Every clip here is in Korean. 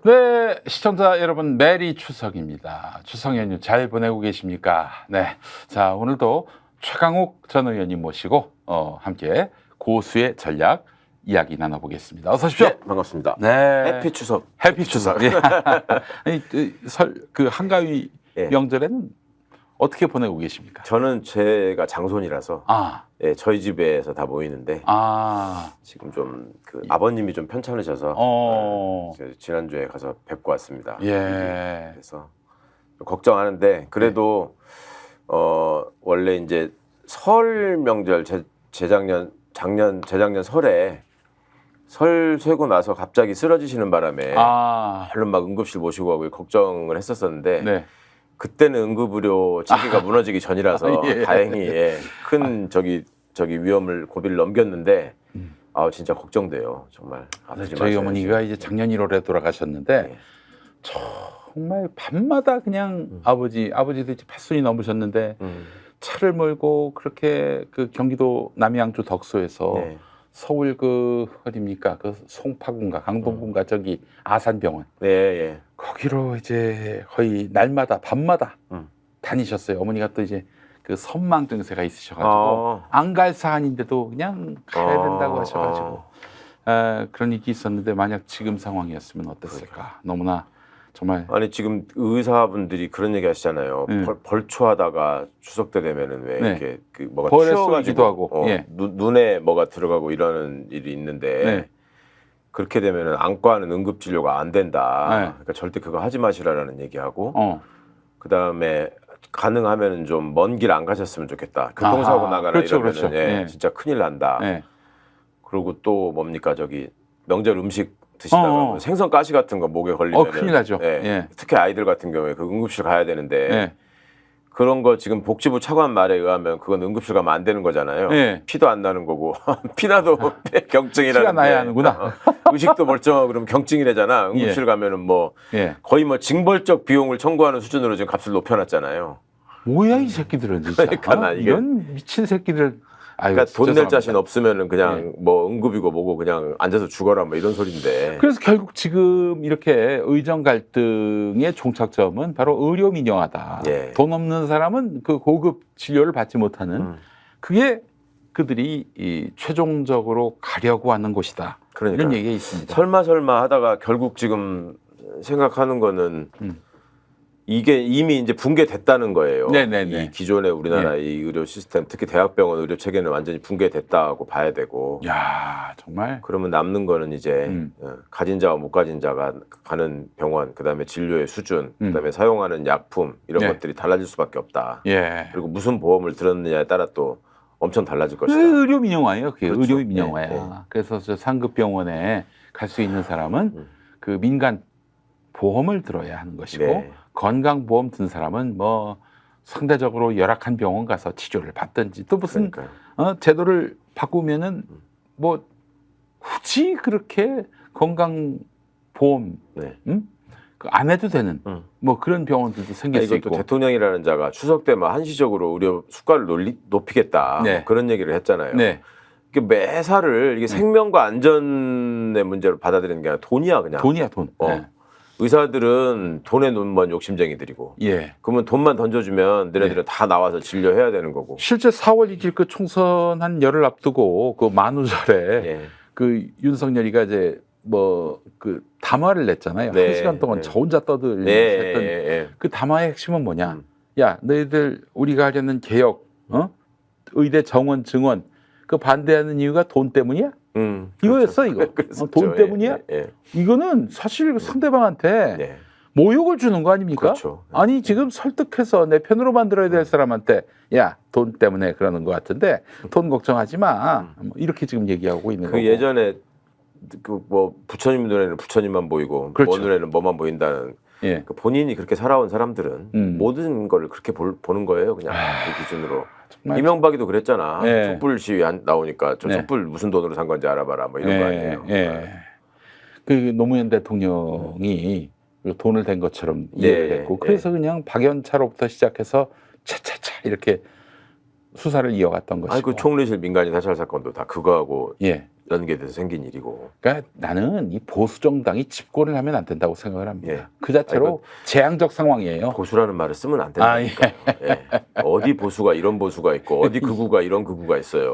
네, 시청자 여러분, 메리 추석입니다. 추석 연휴 잘 보내고 계십니까? 네, 자 오늘도 최강욱 전 의원님 모시고 함께 고수의 전략 이야기 나눠보겠습니다. 어서 오십시오. 네, 반갑습니다. 네, 해피 추석. 해피 추석. 예. 아니, 그 한가위 예. 명절에는 어떻게 보내고 계십니까? 저는 제가 장손이라서 예, 저희 집에서 다 모이는데 지금 좀 그 아버님이 좀 편찮으셔서 그래서 지난주에 가서 뵙고 왔습니다. 예. 그래서 좀 걱정하는데 그래도 원래 이제 설 명절 재작년 설에 설 쇠고 나서 갑자기 쓰러지시는 바람에 얼른 막 응급실 모시고 가고 걱정을 했었었는데 네. 그때는 응급의료 체계가 무너지기 전이라서 예. 다행히 큰 위험을 고비를 넘겼는데 진짜 걱정돼요. 정말 아프지 저희 마셔야지. 어머니가 이제 작년 1월에 돌아가셨는데 정말 밤마다 그냥 아버지도 이제 80이 넘으셨는데 차를 몰고 그렇게 그 경기도 남양주 덕소에서 서울 그 어디입니까? 그 송파군가 강동군가 저기 아산병원. 예. 거기로 이제 거의 날마다 밤마다 다니셨어요. 어머니가 또 이제 그 선망 증세가 있으셔가지고 안 갈 사안인데도 그냥 가야 된다고 하셔가지고 그런 일이 있었는데 만약 지금 상황이었으면 어땠을까? 너무나 정말 아니 지금 의사분들이 그런 얘기 하시잖아요. 벌초하다가 추석 때 되면은 왜 이렇게 그 뭐가 벌에 튀어가지고 쏘이기도 하고 눈에 뭐가 들어가고 이러는 일이 있는데 그렇게 되면은 안과는 응급 진료가 안 된다. 그러니까 절대 그거 하지 마시라라는 얘기하고 그다음에 가능하면은 좀 먼 길 안 가셨으면 좋겠다. 교통사고 나거나 이러면은 진짜 큰일 난다. 그리고 또 뭡니까 저기 명절 음식 드시다가 생선 가시 같은 거 목에 걸리면 큰일 나죠. 특히 아이들 같은 경우에 그 응급실 가야 되는데 그런 거 지금 복지부 차관 말에 의하면 그건 응급실 가면 안 되는 거잖아요. 피도 안 나는 거고 피나도 경증이라는데 피가 나야 하는구나. 의식도 멀쩡하고 그럼 경증이래잖아. 응급실 가면은 뭐 거의 뭐 징벌적 비용을 청구하는 수준으로 지금 값을 높여놨잖아요. 뭐야 이 새끼들은 진짜. 그러니까 이런 미친 새끼들. 그러니까 돈 낼 자신 없으면은 그냥 뭐 응급이고 뭐고 그냥 앉아서 죽어라 뭐 이런 소리인데. 그래서 결국 지금 이렇게 의정 갈등의 종착점은 바로 의료 민영화다. 돈 없는 사람은 그 고급 진료를 받지 못하는 그게 그들이 최종적으로 가려고 하는 곳이다. 그러니까. 이런 얘기가 있습니다. 설마 하다가 결국 지금 생각하는 거는 이게 이미 이제 붕괴됐다는 거예요. 이 기존의 우리나라 이 의료 시스템, 특히 대학병원 의료 체계는 완전히 붕괴됐다고 봐야 되고. 야 정말. 그러면 남는 거는 이제 가진 자와 못 가진 자가 가는 병원, 그다음에 진료의 수준, 그다음에 사용하는 약품 이런 것들이 달라질 수밖에 없다. 그리고 무슨 보험을 들었느냐에 따라 또 엄청 달라질 것이다. 의료 민영화예요. 그게 의료 민영화야. 그래서 저 상급 병원에 갈 수 있는 사람은 그 민간 보험을 들어야 하는 것이고. 건강보험 든 사람은 뭐 상대적으로 열악한 병원 가서 치료를 받든지 또 무슨 제도를 바꾸면은 뭐 굳이 그렇게 건강보험 안 해도 되는 뭐 그런 병원들도 생길 수 있고. 또 대통령이라는 자가 추석 때 막 한시적으로 의료 수가를 높이겠다 뭐 그런 얘기를 했잖아요. 이게 매사를 이게 생명과 안전의 문제로 받아들이는 게 아니라 돈이야 그냥. 돈이야 돈. 의사들은 돈에 눈먼 욕심쟁이들이고 그러면 돈만 던져주면 너네들은 다 나와서 진료해야 되는 거고. 실제 4월 2일 그 총선 한 열흘 앞두고 그 만우절에 그 윤석열이가 이제 뭐 그 담화를 냈잖아요. 1시간 동안 저 혼자 떠들면서 했던 그 담화의 핵심은 뭐냐. 야 너희들 우리가 하려는 개혁 의대 정원 증원 그 반대하는 이유가 돈 때문이야? 이거였어 이거. 돈 때문이야? 이거는 사실 상대방한테 모욕을 주는 거 아닙니까? 아니 지금 설득해서 내 편으로 만들어야 될 사람한테 야 돈 때문에 그러는 것 같은데 돈 걱정하지 마. 이렇게 지금 얘기하고 있는 거고. 예전에 그 뭐 부처님 눈에는 부처님만 보이고 뭐 눈에는 뭐만 보인다는 그 본인이 그렇게 살아온 사람들은 모든 걸 그렇게 보는 거예요. 그냥 그 기준으로. 이명박이도 그랬잖아. 촛불 시위 나오니까 저 촛불 무슨 돈으로 산 건지 알아봐라. 뭐 이런 거 아니에요. 그 노무현 대통령이 돈을 댄 것처럼 이해를 했고 그래서 그냥 박연차로부터 시작해서 차차차 이렇게 수사를 이어갔던 것이고. 그 총리실 민간인 사찰 사건도 다 그거하고 연계돼서 생긴 일이고. 그러니까 나는 이 보수 정당이 집권을 하면 안 된다고 생각을 합니다. 예. 그 자체로 재앙적 상황이에요. 보수라는 말을 쓰면 안 된다니까요. 예. 어디 보수가 이런 보수가 있고 어디 극우가 이런 극우가 있어요.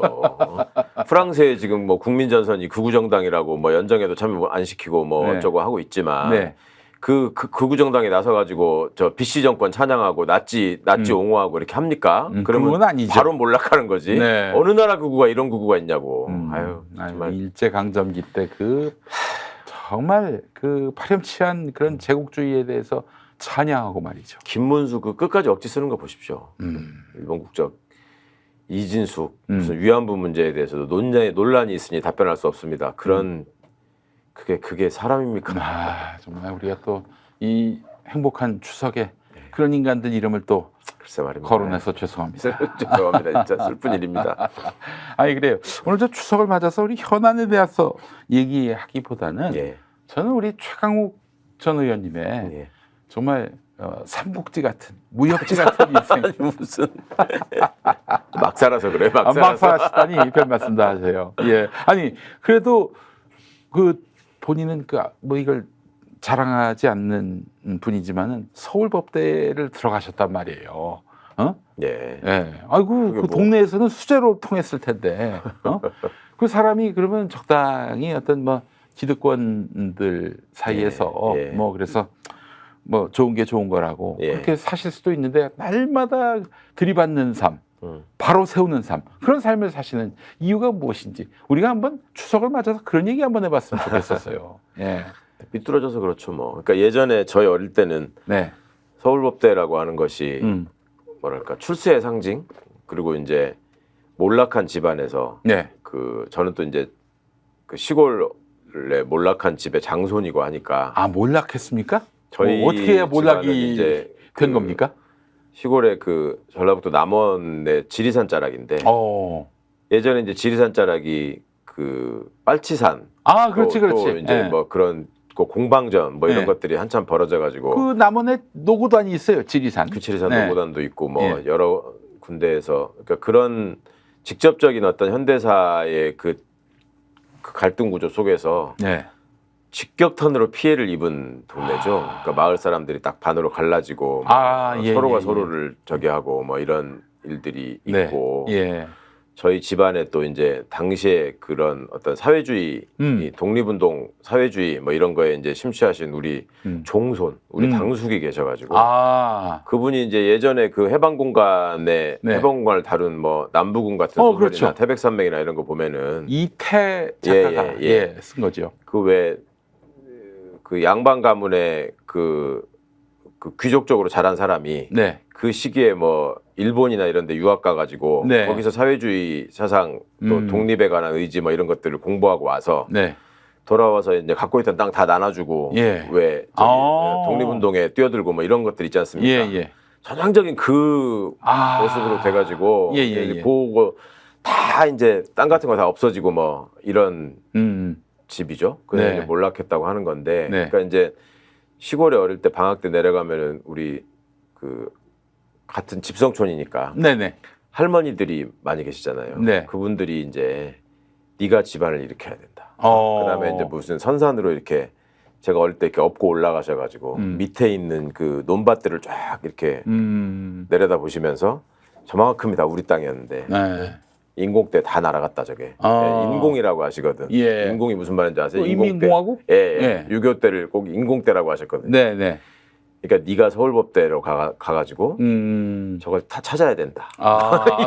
프랑스에 지금 뭐 국민전선이 극우 정당이라고 뭐 연정에도 참여 안 시키고 뭐 네. 어쩌고 하고 있지만 네. 그 극우 정당에 나서 가지고 저 BC 정권 찬양하고 나치 옹호하고 이렇게 합니까? 그러면 그건 아니죠. 바로 몰락하는 거지. 네. 어느 나라 극우가 이런 극우가 있냐고. 아유, 정말. 일제 강점기 때 그 정말 그 파렴치한 그런 제국주의에 대해서 찬양하고 말이죠. 김문수 그 끝까지 억지 쓰는 거 보십시오. 일본 국적 이진숙 무슨 위안부 문제에 대해서도 논란이 있으니 답변할 수 없습니다. 그런 그게 사람입니까? 정말 우리가 또 이 행복한 추석에 그런 인간들 이름을 또 글쎄 말입니다. 거론해서 죄송합니다. 죄송합니다. 진짜 슬픈 일입니다. 아니 그래요. 오늘 저 추석을 맞아서 우리 현안에 대해서 얘기하기보다는 예. 저는 우리 최강욱 전 의원님의 예. 정말 삼국지 같은 무협지 같은 인생. 무슨 막 살아서 그래. 막 살아시다니 별 말씀 다 하세요. 예. 아니 그래도 그 본인은 그 뭐 이걸 자랑하지 않는 분이지만은 서울법대를 들어가셨단 말이에요. 예. 예. 아이고 그 뭐. 동네에서는 수재로 통했을 텐데. 그 사람이 그러면 적당히 어떤 뭐 기득권들 사이에서 예. 뭐 그래서 뭐 좋은 게 좋은 거라고 예. 그렇게 사실 수도 있는데 날마다 들이받는 삶, 바로 세우는 삶, 그런 삶을 사시는 이유가 무엇인지 우리가 한번 추석을 맞아서 그런 얘기 한번 해봤으면 좋겠었어요. 예. 삐뚤어져서 그렇죠 뭐. 그러니까 예전에 저희 어릴 때는 네. 서울법대라고 하는 것이 뭐랄까 출세의 상징 그리고 이제 몰락한 집안에서 네. 그 저는 또 이제 그 시골에 몰락한 집의 장손이고 하니까 몰락했습니까? 저희 어떻게 해야 몰락이 이제 된 겁니까? 시골에 그 전라북도 남원의 지리산 자락인데 예전에 이제 지리산 자락이 그 빨치산 그렇지. 또 이제 뭐 그런 그 공방전 뭐 이런 것들이 한참 벌어져 가지고 그 남원에 노고단이 있어요. 지리산. 그 지리산 노고단도 있고 뭐 여러 군데에서 그러니까 그런 직접적인 어떤 현대사의 그 갈등 구조 속에서 직격탄으로 피해를 입은 동네죠. 그러니까 마을 사람들이 딱 반으로 갈라지고 서로가 서로를 저기 하고 뭐 이런 일들이 있고 저희 집안에 또 이제 당시에 그런 어떤 사회주의, 이 독립운동 사회주의 뭐 이런 거에 이제 심취하신 우리 종손, 우리 당숙이 계셔가지고 그분이 이제 예전에 그 해방공간에 해방공간을 다룬 뭐 남부군 같은 소설이나 그렇죠. 태백산맥이나 이런 거 보면은 이태 작가가 쓴 거죠. 그 왜 그 양반 가문의 그 귀족적으로 자란 사람이 그 시기에 뭐 일본이나 이런 데 유학 가가지고 거기서 사회주의 사상 또 독립에 관한 의지 뭐 이런 것들을 공부하고 와서 돌아와서 이제 갖고 있던 땅 다 나눠주고 왜 독립운동에 뛰어들고 뭐 이런 것들 있지 않습니까? 전형적인 그 모습으로 돼가지고 보고 다 이제 땅 같은 거 다 없어지고 뭐 이런 집이죠. 그래서 이제 몰락했다고 하는 건데 그러니까 이제 시골에 어릴 때 방학 때 내려가면은 우리 그 같은 집성촌이니까 할머니들이 많이 계시잖아요. 그분들이 이제 네가 집안을 일으켜야 된다. 그다음에 이제 무슨 선산으로 이렇게 제가 어릴 때 이렇게 업고 올라가셔가지고 밑에 있는 그 논밭들을 쫙 이렇게 내려다 보시면서 저만큼이 다 우리 땅이었는데 인공대 다 날아갔다 저게. 인공이라고 하시거든. 인공이 무슨 말인지 아세요? 인민공화국? 6.25 때를 꼭 인공대라고 하셨거든요. 그러니까 네가 서울법대로 가가지고 저걸 다 찾아야 된다.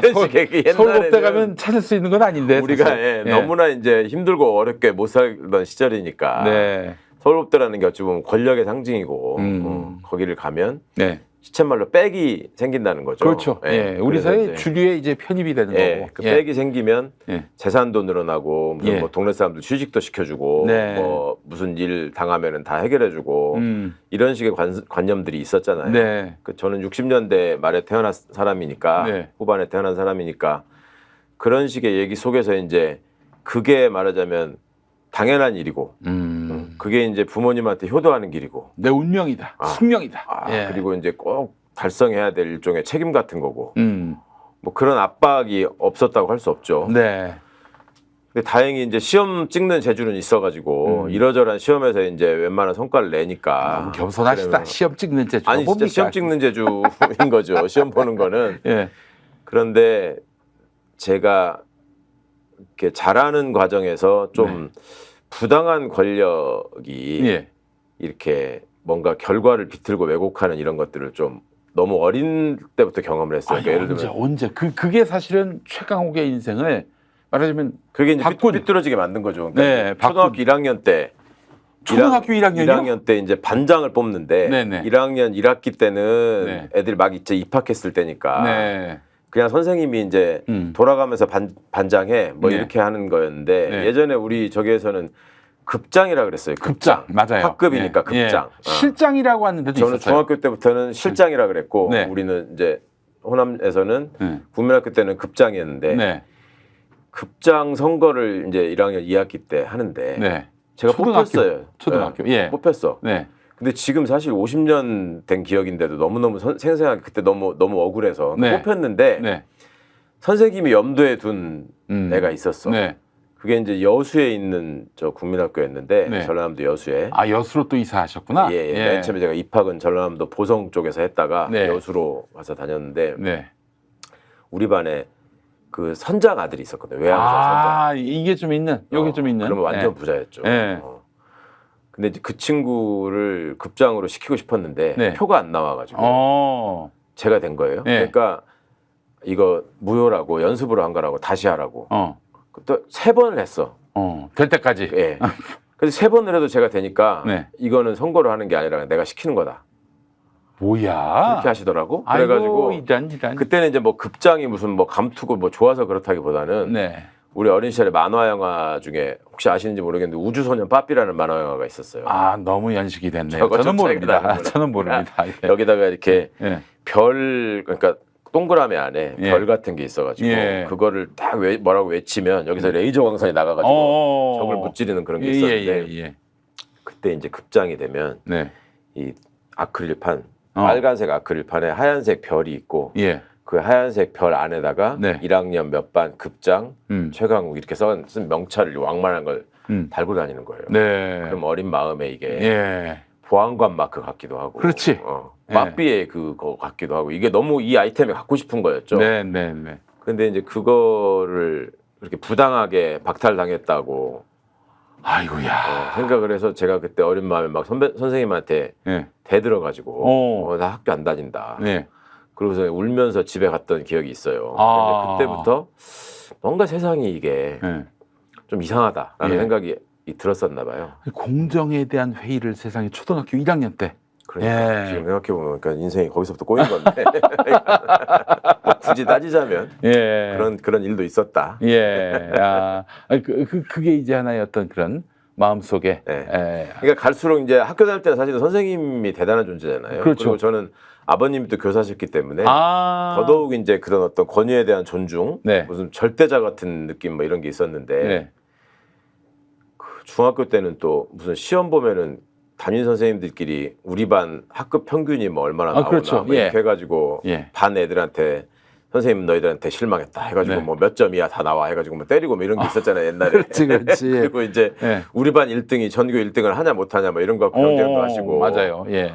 이런 식의 서울법대 가면 찾을 수 있는 건 아닌데 우리가 너무나 이제 힘들고 어렵게 못 살던 시절이니까 서울법대라는 게 어찌 보면 권력의 상징이고 거기를 가면 시쳇말로 빽이 생긴다는 거죠. 그렇죠. 우리 사회 주류에 이제 편입이 되는 거고. 그 빽이 생기면 재산도 늘어나고 무슨 뭐 동네 사람들 취직도 시켜주고 뭐 무슨 일 당하면은 다 해결해주고 이런 식의 관념들이 있었잖아요. 저는 60년대 말에 태어난 사람이니까 후반에 태어난 사람이니까 그런 식의 얘기 속에서 이제 그게 말하자면 당연한 일이고 그게 이제 부모님한테 효도하는 길이고 내 운명이다, 숙명이다. 그리고 이제 꼭 달성해야 될 일종의 책임 같은 거고 뭐 그런 압박이 없었다고 할 수 없죠. 근데 다행히 이제 시험 찍는 재주는 있어가지고 이러저러한 시험에서 이제 웬만한 성과를 내니까. 너무 겸손하시다. 그러면, 시험 찍는 재주. 아니 진짜 시험 찍는 재주인 거죠. 시험 보는 거는. 예. 그런데 제가 이렇게 잘하는 과정에서 좀 부당한 권력이 예. 이렇게 뭔가 결과를 비틀고 왜곡하는 이런 것들을 좀 너무 어린 때부터 경험을 했어요. 아니, 그러니까 예를 들면 언제 그게 사실은 최강욱의 인생을 말하자면 그게 이제 바꾼. 삐뚤어지게 만든 거죠. 그러니까 네, 초등학교 1학년 때 초등학교 1학년이요? 1학년 때 이제 반장을 뽑는데 네네. 1학년 1학기 때는 네. 애들이 막 이제 입학했을 때니까 네. 그냥 선생님이 이제 돌아가면서 반장해 뭐 네. 이렇게 하는 거였는데 네. 예전에 우리 저기에서는 급장이라 그랬어요. 급장 맞아요. 학급이니까 예. 급장. 예. 실장이라고 하는 데도 저는 있었어요. 중학교 때부터는 실장이라 그랬고 네. 우리는 이제 호남에서는 국민학교 때는 급장이었는데 네. 급장 선거를 이제 1학년 2학기 때 하는데 네. 제가 초등학교, 뽑혔어요. 초등학교. 네. 예. 뽑혔어. 네. 근데 지금 사실 50년 된 기억인데도 너무너무 생생하게 그때 너무 억울해서 네. 뽑혔는데 네. 선생님이 염두에 둔 애가 있었어. 네. 그게 이제 여수에 있는 저 국민학교였는데 네. 전라남도 여수에. 아, 여수로 또 이사하셨구나. 예, 예. 맨 처음에 제가 입학은 전라남도 보성 쪽에서 했다가 네. 여수로 가서 다녔는데 네. 우리 반에 그 선장 아들이 있었거든요. 외항사 선장. 아, 이게 좀 있는, 여기 좀 있는. 그러면 완전 네. 부자였죠. 네. 근데 이제 그 친구를 급장으로 시키고 싶었는데 네. 표가 안 나와가지고 제가 된 거예요. 네. 그러니까 이거 무효라고 연습으로 한 거라고 다시 하라고. 또 3번을 했어. 될 때까지. 예. 그래서 3번을 해도 제가 되니까 네. 이거는 선거로 하는 게 아니라 내가 시키는 거다. 뭐야? 그렇게 하시더라고. 아이고, 그래가지고 이런. 그때는 이제 뭐 급장이 무슨 뭐 감투고 뭐 좋아서 그렇다기보다는 네. 우리 어린 시절에 만화 영화 중에 혹시 아시는지 모르겠는데 우주소년 빠삐라는 만화 영화가 있었어요. 아, 너무 연식이 됐네요. 저거 저는 좀 모릅니다. 차이가 저는 모릅니다. 예. 여기다가 이렇게 예. 별 그러니까 동그라미 안에 예. 별 같은 게 있어가지고 예. 그거를 딱 뭐라고 외치면 여기서 레이저 광선이 나가가지고 적을 무찌르는 그런 게 있었는데 예. 그때 이제 급장이 되면 네. 이 아크릴판 빨간색 아크릴판에 하얀색 별이 있고 예. 그 하얀색 별 안에다가 네. 1학년 몇 반 급장 최강욱 이렇게 쓴 명찰을 왕만한 걸 달고 다니는 거예요. 네. 그럼 어린 마음에 이게 예. 보안관 마크 같기도 하고, 그렇지. 빠삐의 그거 같기도 하고 이게 너무 이 아이템이 갖고 싶은 거였죠. 네. 근데 이제 그거를 그렇게 부당하게 박탈당했다고 아이고야. 생각을 해서 제가 그때 어린 마음에 막 선생님한테 예. 대들어가지고 나 학교 안 다닌다. 네. 그러고서 울면서 집에 갔던 기억이 있어요. 아. 근데 그때부터 뭔가 세상이 이게 예. 좀 이상하다라는 예. 생각이 들었었나 봐요. 공정에 대한 회의를 세상에 초등학교 1학년 때. 그러니까 예. 지금 생각해보면 그러니까 인생이 거기서부터 꼬인 건데 뭐 굳이 따지자면 예. 그런 일도 있었다. 예. 아, 그게 이제 하나의 어떤 그런 마음속에. 네. 예. 그러니까 갈수록 이제 학교 다닐 때는 사실은 선생님이 대단한 존재잖아요. 그렇죠. 그리고 저는 아버님이 또 교사셨기 때문에 아. 더더욱 이제 그런 어떤 권위에 대한 존중, 네. 무슨 절대자 같은 느낌 뭐 이런 게 있었는데 네. 그 중학교 때는 또 무슨 시험 보면은 담임 선생님들끼리 우리 반 학급 평균이 뭐 얼마나 나오나 그렇죠. 뭐 이렇게 예. 해가지고 예. 반 애들한테 선생님 너희들한테 실망했다 해가지고 네. 뭐 몇 점이야 다 나와 해가지고 뭐 때리고 뭐 이런 게 있었잖아요 옛날에. 그렇지. 그리고 이제 예. 우리 반 1등이 전교 1등을 하냐 못하냐 뭐 이런 거 경쟁도 하시고. 맞아요. 예.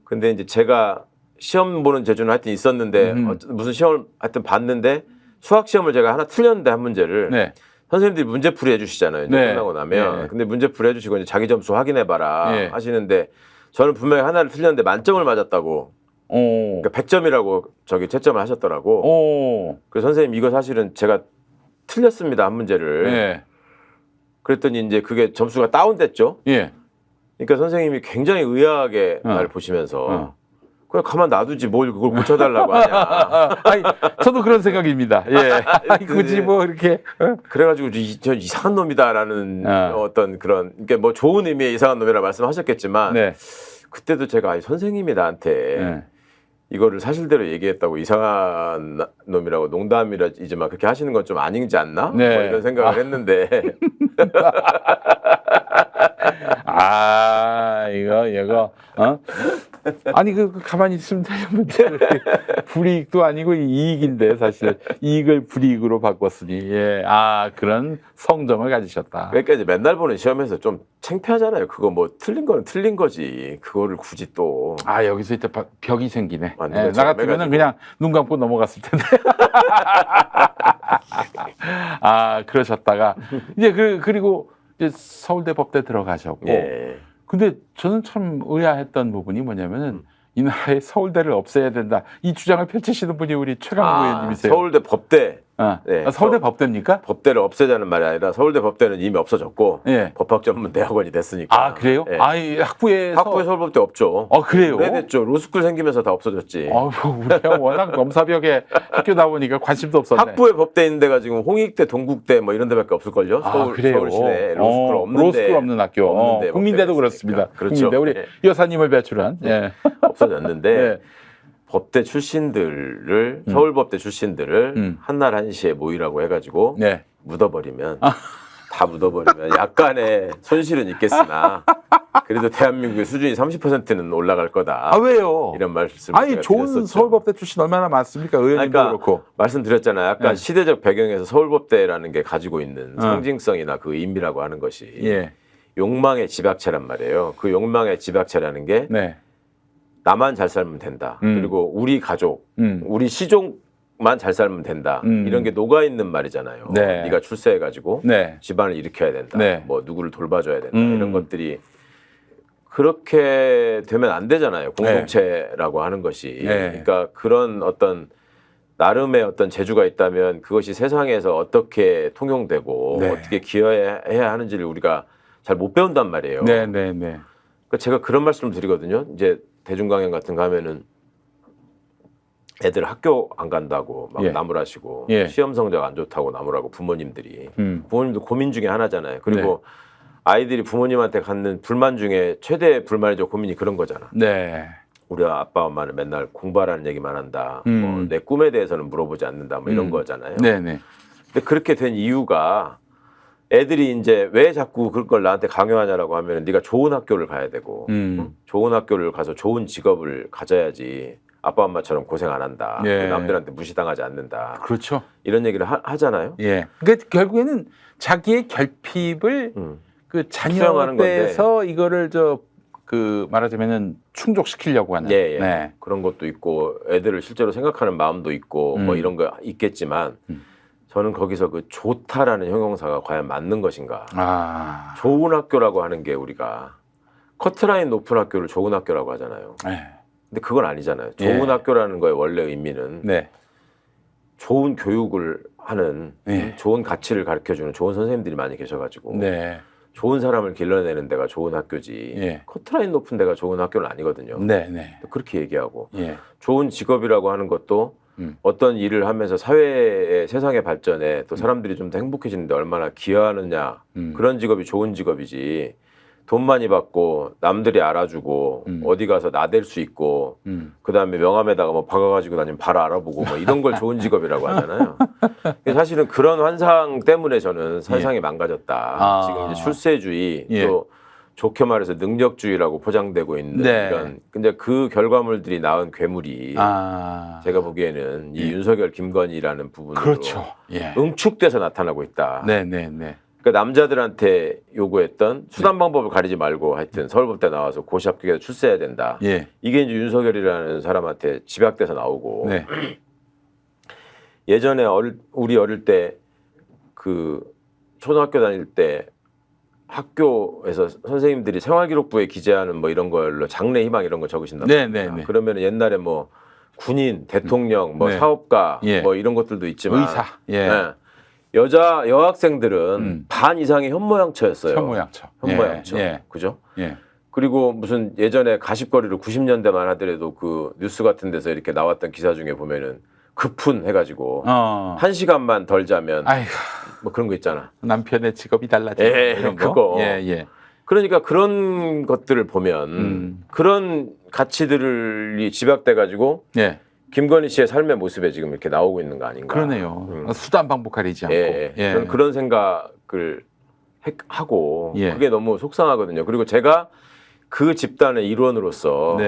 근데 이제 제가 시험 보는 재주는 하여튼 있었는데 무슨 시험을 하여튼 봤는데 수학 시험을 제가 하나 틀렸는데 한 문제를 네. 선생님들이 문제풀이 해주시잖아요. 이제 네. 끝나고 나면. 네. 근데 문제풀이 해주시고 이제 자기 점수 확인해봐라 네. 하시는데 저는 분명히 하나를 틀렸는데 만점을 맞았다고. 그러니까 100점이라고 저기 채점을 하셨더라고. 그래서 선생님 이거 사실은 제가 틀렸습니다 한 문제를. 네. 그랬더니 이제 그게 점수가 다운됐죠. 예. 그러니까 선생님이 굉장히 의아하게 날 보시면서 그냥 가만 놔두지 뭘 그걸 고쳐달라고 하냐. 아니, 저도 그런 생각입니다. 예. 아니, 굳이 뭐 이렇게. 그래가지고 저 이상한 놈이다라는 어떤 그런, 그러니까 뭐 좋은 의미의 이상한 놈이라 말씀하셨겠지만 네. 그때도 제가 선생님이 나한테 이거를 사실대로 얘기했다고 이상한 놈이라고 농담이지만 그렇게 하시는 건 좀 아니지 않나? 네. 뭐 이런 생각을 했는데. 아, 이거, 아니 가만히 있으면 되는 문제를 불이익도 아니고 이익인데 사실 이익을 불이익으로 바꿨으니 그런 성정을 가지셨다. 그러니까 이제 맨날 보는 시험에서 좀 창피하잖아요. 그거 뭐 틀린 거는 틀린 거지. 그거를 굳이 또 여기서 이제 벽이 생기네. 아, 나 같으면은 그냥 눈 감고 넘어갔을 텐데. 그러셨다가 이제 그리고 이제 서울대 법대 들어가셨고. 근데 저는 참 의아했던 부분이 뭐냐면은 이 나라에 서울대를 없애야 된다. 이 주장을 펼치시는 분이 우리 최강욱 의원님이세요. 서울대 법대. 서울대 법대입니까? 법대를 없애자는 말이 아니라 서울대 법대는 이미 없어졌고 법학전문대학원이 됐으니까. 그래요? 학부에서 서울법대 없죠. 그래요? 오래됐죠. 로스쿨 생기면서 다 없어졌지. 우리가 워낙 넘사벽에 학교 나오니까 관심도 없었네. 학부에 법대 있는 데가 지금 홍익대, 동국대 뭐 이런 데밖에 없을걸요. 그래요? 서울시내 로스쿨 없는데. 로스쿨 없는 학교. 국민대도 그렇습니다. 그렇죠. 국민대 우리 여사님을 배출한. 없어졌는데 법대 출신들을 서울법대 출신들을 한날 한시에 모이라고 해가지고 묻어버리면 다 묻어버리면 약간의 손실은 있겠으나 그래도 대한민국의 수준이 30%는 올라갈 거다. 왜요? 이런 말씀을 좋은 드렸었죠. 서울법대 출신 얼마나 많습니까? 의원님도 그렇고. 말씀드렸잖아요. 약간 시대적 배경에서 서울법대라는 게 가지고 있는 상징성이나 그 의미라고 하는 것이 욕망의 집약체란 말이에요. 그 욕망의 집약체라는 게 나만 잘 살면 된다. 그리고 우리 가족, 우리 시족만 잘 살면 된다. 이런 게 녹아있는 말이잖아요. 네가 출세해가지고 집안을 일으켜야 된다. 뭐 누구를 돌봐줘야 된다. 이런 것들이 그렇게 되면 안 되잖아요. 공동체라고 하는 것이. 그러니까 그런 어떤 나름의 어떤 재주가 있다면 그것이 세상에서 어떻게 통용되고 어떻게 기여해야 하는지를 우리가 잘 못 배운단 말이에요. 그러니까 제가 그런 말씀을 드리거든요. 이제 대중강연 같은 거 하면은 애들 학교 안 간다고 막 나무라시고 시험 성적 안 좋다고 나무라고 부모님들이 부모님도 고민 중에 하나잖아요. 그리고 아이들이 부모님한테 갖는 불만 중에 최대 불만이죠. 고민이 그런 거잖아. 우리 아빠 엄마는 맨날 공부하라는 얘기만 한다. 뭐 내 꿈에 대해서는 물어보지 않는다. 뭐 이런 거잖아요. 근데 그렇게 된 이유가 애들이 이제 왜 자꾸 그런 걸 나한테 강요하냐라고 하면 네가 좋은 학교를 가야 되고 좋은 학교를 가서 좋은 직업을 가져야지 아빠 엄마처럼 고생 안 한다. 남들한테 무시당하지 않는다. 그렇죠. 이런 얘기를 하잖아요. 그러니까 결국에는 자기의 결핍을 그 자녀에서 이거를 말하자면은 충족시키려고 하는 그런 것도 있고 애들을 실제로 생각하는 마음도 있고 뭐 이런 거 있겠지만 저는 거기서 그 좋다라는 형용사가 과연 맞는 것인가. 좋은 학교라고 하는 게 우리가 커트라인 높은 학교를 좋은 학교라고 하잖아요. 근데 그건 아니잖아요. 좋은 학교라는 거의 원래 의미는 좋은 교육을 하는 좋은 가치를 가르쳐주는 좋은 선생님들이 많이 계셔가지고 좋은 사람을 길러내는 데가 좋은 학교지 커트라인 높은 데가 좋은 학교는 아니거든요. 그렇게 얘기하고 좋은 직업이라고 하는 것도 어떤 일을 하면서 사회의 세상의 발전에 또 사람들이 좀 더 행복해지는데 얼마나 기여하느냐 그런 직업이 좋은 직업이지 돈 많이 받고 남들이 알아주고 어디 가서 나댈 수 있고 그다음에 명함에다가 뭐 박아가지고 다니면 바로 알아보고 뭐 이런 걸 좋은 직업이라고 하잖아요. 사실은 그런 환상 때문에 저는 세상이 망가졌다. 지금 이제 출세주의 또 좋게 말해서 능력주의라고 포장되고 있는 이런 근데 그 결과물들이 낳은 괴물이 제가 보기에는 이 윤석열 김건희라는 부분으로 응축돼서 나타나고 있다. 그러니까 남자들한테 요구했던 수단 방법을 가리지 말고 하여튼 서울법대 나와서 고시 합격해서 출세해야 된다. 이게 이제 윤석열이라는 사람한테 집약돼서 나오고 예전에 우리 어릴 때 그 초등학교 다닐 때 학교에서 선생님들이 생활기록부에 기재하는 뭐 이런 걸로 장래 희망 이런 거 적으신단 말이에요. 그러면 옛날에 뭐 군인, 대통령, 뭐 사업가 뭐 이런 것들도 있지만 의사, 여학생들은 반 이상이 현모양처였어요. 현모양처. 그죠? 그리고 무슨 예전에 가십거리로 90년대만 하더라도 그 뉴스 같은 데서 이렇게 나왔던 기사 중에 보면은 급훈 해가지고 1시간만 덜 자면 뭐 그런 거 있잖아. 남편의 직업이 달라져. 이런 거. 그거. 그러니까 그런 것들을 보면 그런 가치들이 집약돼가지고 김건희 씨의 삶의 모습에 지금 이렇게 나오고 있는 거 아닌가. 그러네요. 수단 방법 가리지 않고. 저는 그런 생각을 하고 그게 너무 속상하거든요. 그리고 제가 그 집단의 일원으로서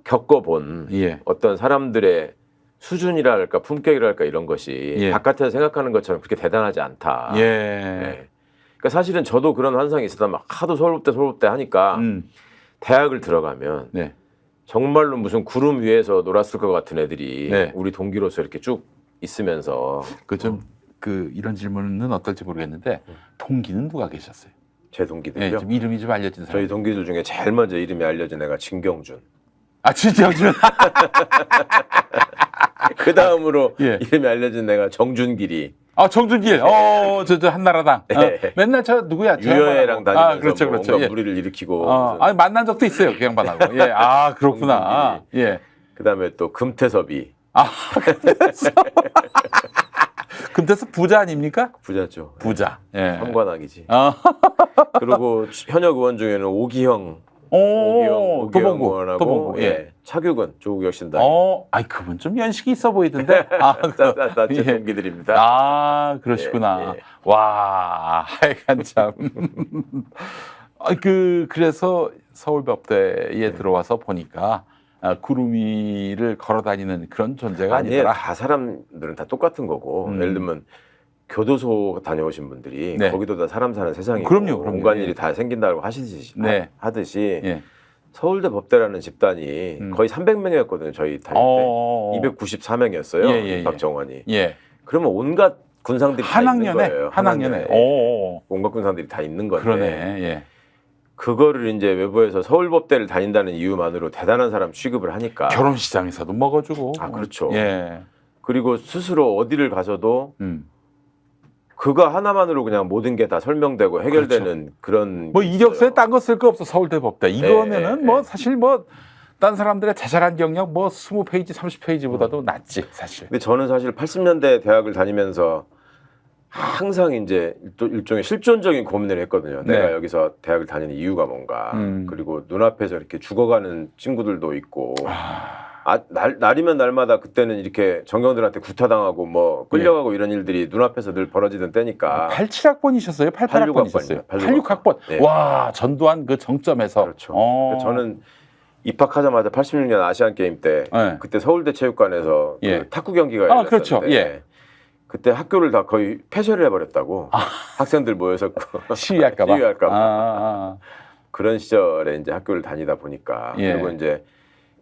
겪어본 어떤 사람들의 수준이랄까 품격이랄까 이런 것이 바깥에서 생각하는 것처럼 그렇게 대단하지 않다. 그러니까 사실은 저도 그런 환상이 있었다. 막 하도 서울대 하니까 대학을 들어가면 정말로 무슨 구름 위에서 놀았을 것 같은 애들이 우리 동기로서 이렇게 쭉 있으면서 이런 질문은 어떨지 모르겠는데 동기는 누가 계셨어요? 제 동기들요? 좀 이름이 좀 알려진 사람. 저희 동기들 중에 제일 먼저 이름이 알려진 애가 진경준. 아, 진경준. 그 다음으로 이름이 알려진 애가 정준길이. 아, 정준길. 저 한나라당. 맨날 저 누구야? 유여애랑 다니면서 그렇죠, 뭐 그렇죠. 온갖 무리를 일으키고. 아니, 만난 적도 있어요, 그 양반하고. 아, 그렇구나. 그 다음에 또 금태섭이. 아, 금태섭. 금태섭 부자 아닙니까? 부자죠. 부자. 삼관왕이지. 그리고 현역 의원 중에는 오기형 의원하고 차규근 조국 혁신당. 아이 그분 좀 연식이 있어 보이던데. 제 동기들입니다. 아, 그러시구나. 와, 하여간 참. 그래서 서울법대에 들어와서 보니까 구름 위를 걸어다니는 그런 존재가 아니더라. 다 사람들은 다 똑같은 거고. 예를 들면 교도소 다녀오신 분들이 거기도 다 사람 사는 세상이고 그럼요. 온갖 일이 다 생긴다고 하듯이 서울대 법대라는 집단이 거의 300명이었거든요. 저희 다닐 때 294명이었어요. 입학 정원이. 그러면 온갖 군상들이 다 있는 거예요. 한 학년에. 온갖 군상들이 다 있는 건데. 그러네. 그거를 이제 외부에서 서울법대를 다닌다는 이유만으로 대단한 사람 취급을 하니까. 결혼시장에서도 먹어주고. 아, 그렇죠. 그리고 스스로 어디를 가서도 그거 하나만으로 그냥 모든 게 다 설명되고 해결되는 그런. 뭐 이력서에 딴 거 쓸 거 없어. 서울대 법대. 이거면은 뭐 사실 뭐 딴 사람들의 자잘한 경력 뭐 20페이지, 30페이지보다도 낫지 사실. 근데 저는 사실 80년대 대학을 다니면서 항상 이제 일종의 실존적인 고민을 했거든요. 내가 여기서 대학을 다니는 이유가 뭔가. 그리고 눈앞에서 이렇게 죽어가는 친구들도 있고. 날이면 날마다 그때는 이렇게 정경들한테 구타당하고 뭐 끌려가고 이런 일들이 눈앞에서 늘 벌어지던 때니까. 87학번이셨어요? 88학번이셨어요? 86학번. 와, 전두환 그 정점에서. 그렇죠. 저는 입학하자마자 86년 아시안 게임 때 그때 서울대 체육관에서 그 탁구 경기가 열렸었는데 그렇죠. 그때 학교를 다 거의 폐쇄를 해버렸다고. 학생들 모여서 시위할까 봐. 그런 시절에 이제 학교를 다니다 보니까 그리고 이제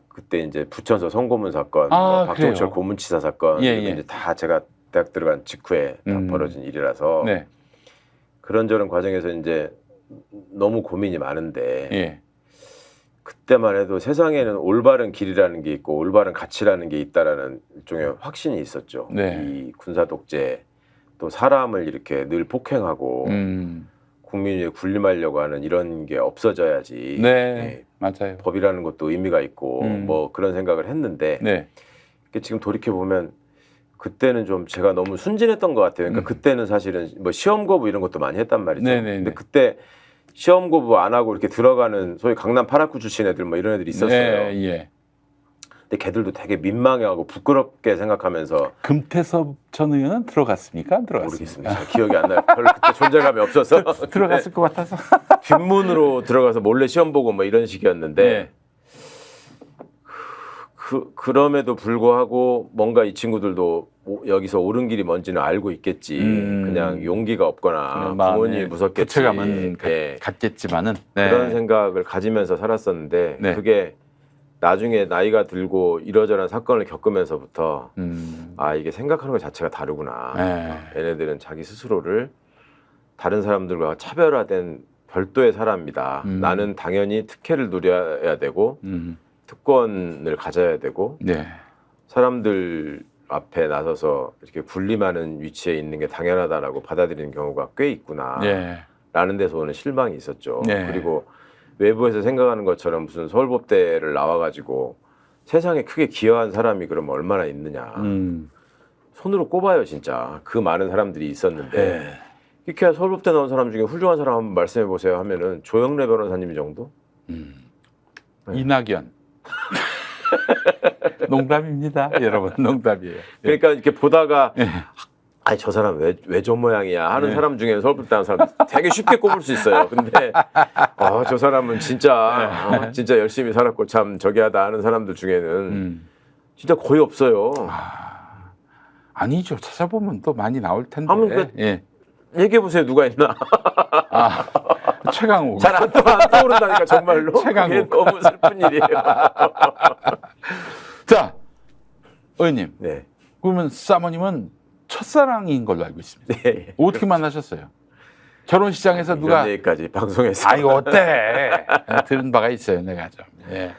그때 이제 부천서 성고문 사건, 뭐 박종철 고문치사 사건 이제 다 제가 대학 들어간 직후에 다 벌어진 일이라서 그런저런 과정에서 이제 너무 고민이 많은데 그때만 해도 세상에는 올바른 길이라는 게 있고 올바른 가치라는 게 있다라는 일종의 확신이 있었죠. 이 군사 독재 또 사람을 이렇게 늘 폭행하고 국민이 군림하려고 하는 이런 게 없어져야지. 맞아요. 법이라는 것도 의미가 있고 뭐 그런 생각을 했는데 지금 돌이켜 보면 그때는 좀 제가 너무 순진했던 것 같아요. 그러니까 그때는 사실은 뭐 시험 거부 이런 것도 많이 했단 말이죠. 근데 그때 시험 거부 안 하고 이렇게 들어가는 소위 강남 파라쿠 출신 애들 뭐 이런 애들이 있었어요. 근데 걔들도 되게 민망해하고 부끄럽게 생각하면서. 금태섭 전 의원은 들어갔습니까? 안 들어갔습니까? 모르겠습니다. 잘 기억이 안 나요. 별로 그때 존재감이 없어서. 들어갔을 것 같아서. 뒷문으로 들어가서 몰래 시험 보고 뭐 이런 식이었는데 그럼에도 불구하고 뭔가 이 친구들도 여기서 옳은 길이 뭔지는 알고 있겠지. 그냥 용기가 없거나 부모님이 무섭겠지. 부채감은 갖겠지만은 그런 생각을 가지면서 살았었는데 그게 나중에 나이가 들고 이러저런 사건을 겪으면서부터 이게 생각하는 것 자체가 다르구나. 얘네들은 자기 스스로를 다른 사람들과 차별화된 별도의 사람이다. 나는 당연히 특혜를 누려야 되고 특권을 가져야 되고 사람들 앞에 나서서 이렇게 군림하는 위치에 있는 게 당연하다라고 받아들이는 경우가 꽤 있구나. 라는 데서 오는 실망이 있었죠. 그리고 외부에서 생각하는 것처럼 무슨 서울법대를 나와가지고 세상에 크게 기여한 사람이 그러면 얼마나 있느냐. 손으로 꼽아요 진짜. 그 많은 사람들이 있었는데 이렇게 서울법대 나온 사람 중에 훌륭한 사람 한번 말씀해 보세요 하면은 조영래 변호사님 정도? 이낙연. 농담입니다, 여러분. 농담이에요. 그러니까 이렇게 보다가 아니 저 사람 왜 저 모양이야 하는 사람 중에 서울부터 사람 되게 쉽게 꼽을 수 있어요. 근데 저 사람은 진짜 진짜 열심히 살았고 참 저기하다 하는 사람들 중에는 진짜 거의 없어요. 아니죠. 찾아보면 또 많이 나올 텐데. 한번 예. 얘기해 보세요. 누가 있나? 최강욱. 잘 안 떠오른다니까 정말로. 최강욱. 너무 슬픈 일이에요. 자, 의원님. 네. 그러면 사모님은 첫사랑인 걸로 알고 있습니다. 네. 어떻게 만나셨어요? 결혼식장에서 누가? 이런 얘기까지 방송에서. 아이고 어때? 들은 바가 있어요, 내가 좀. 예.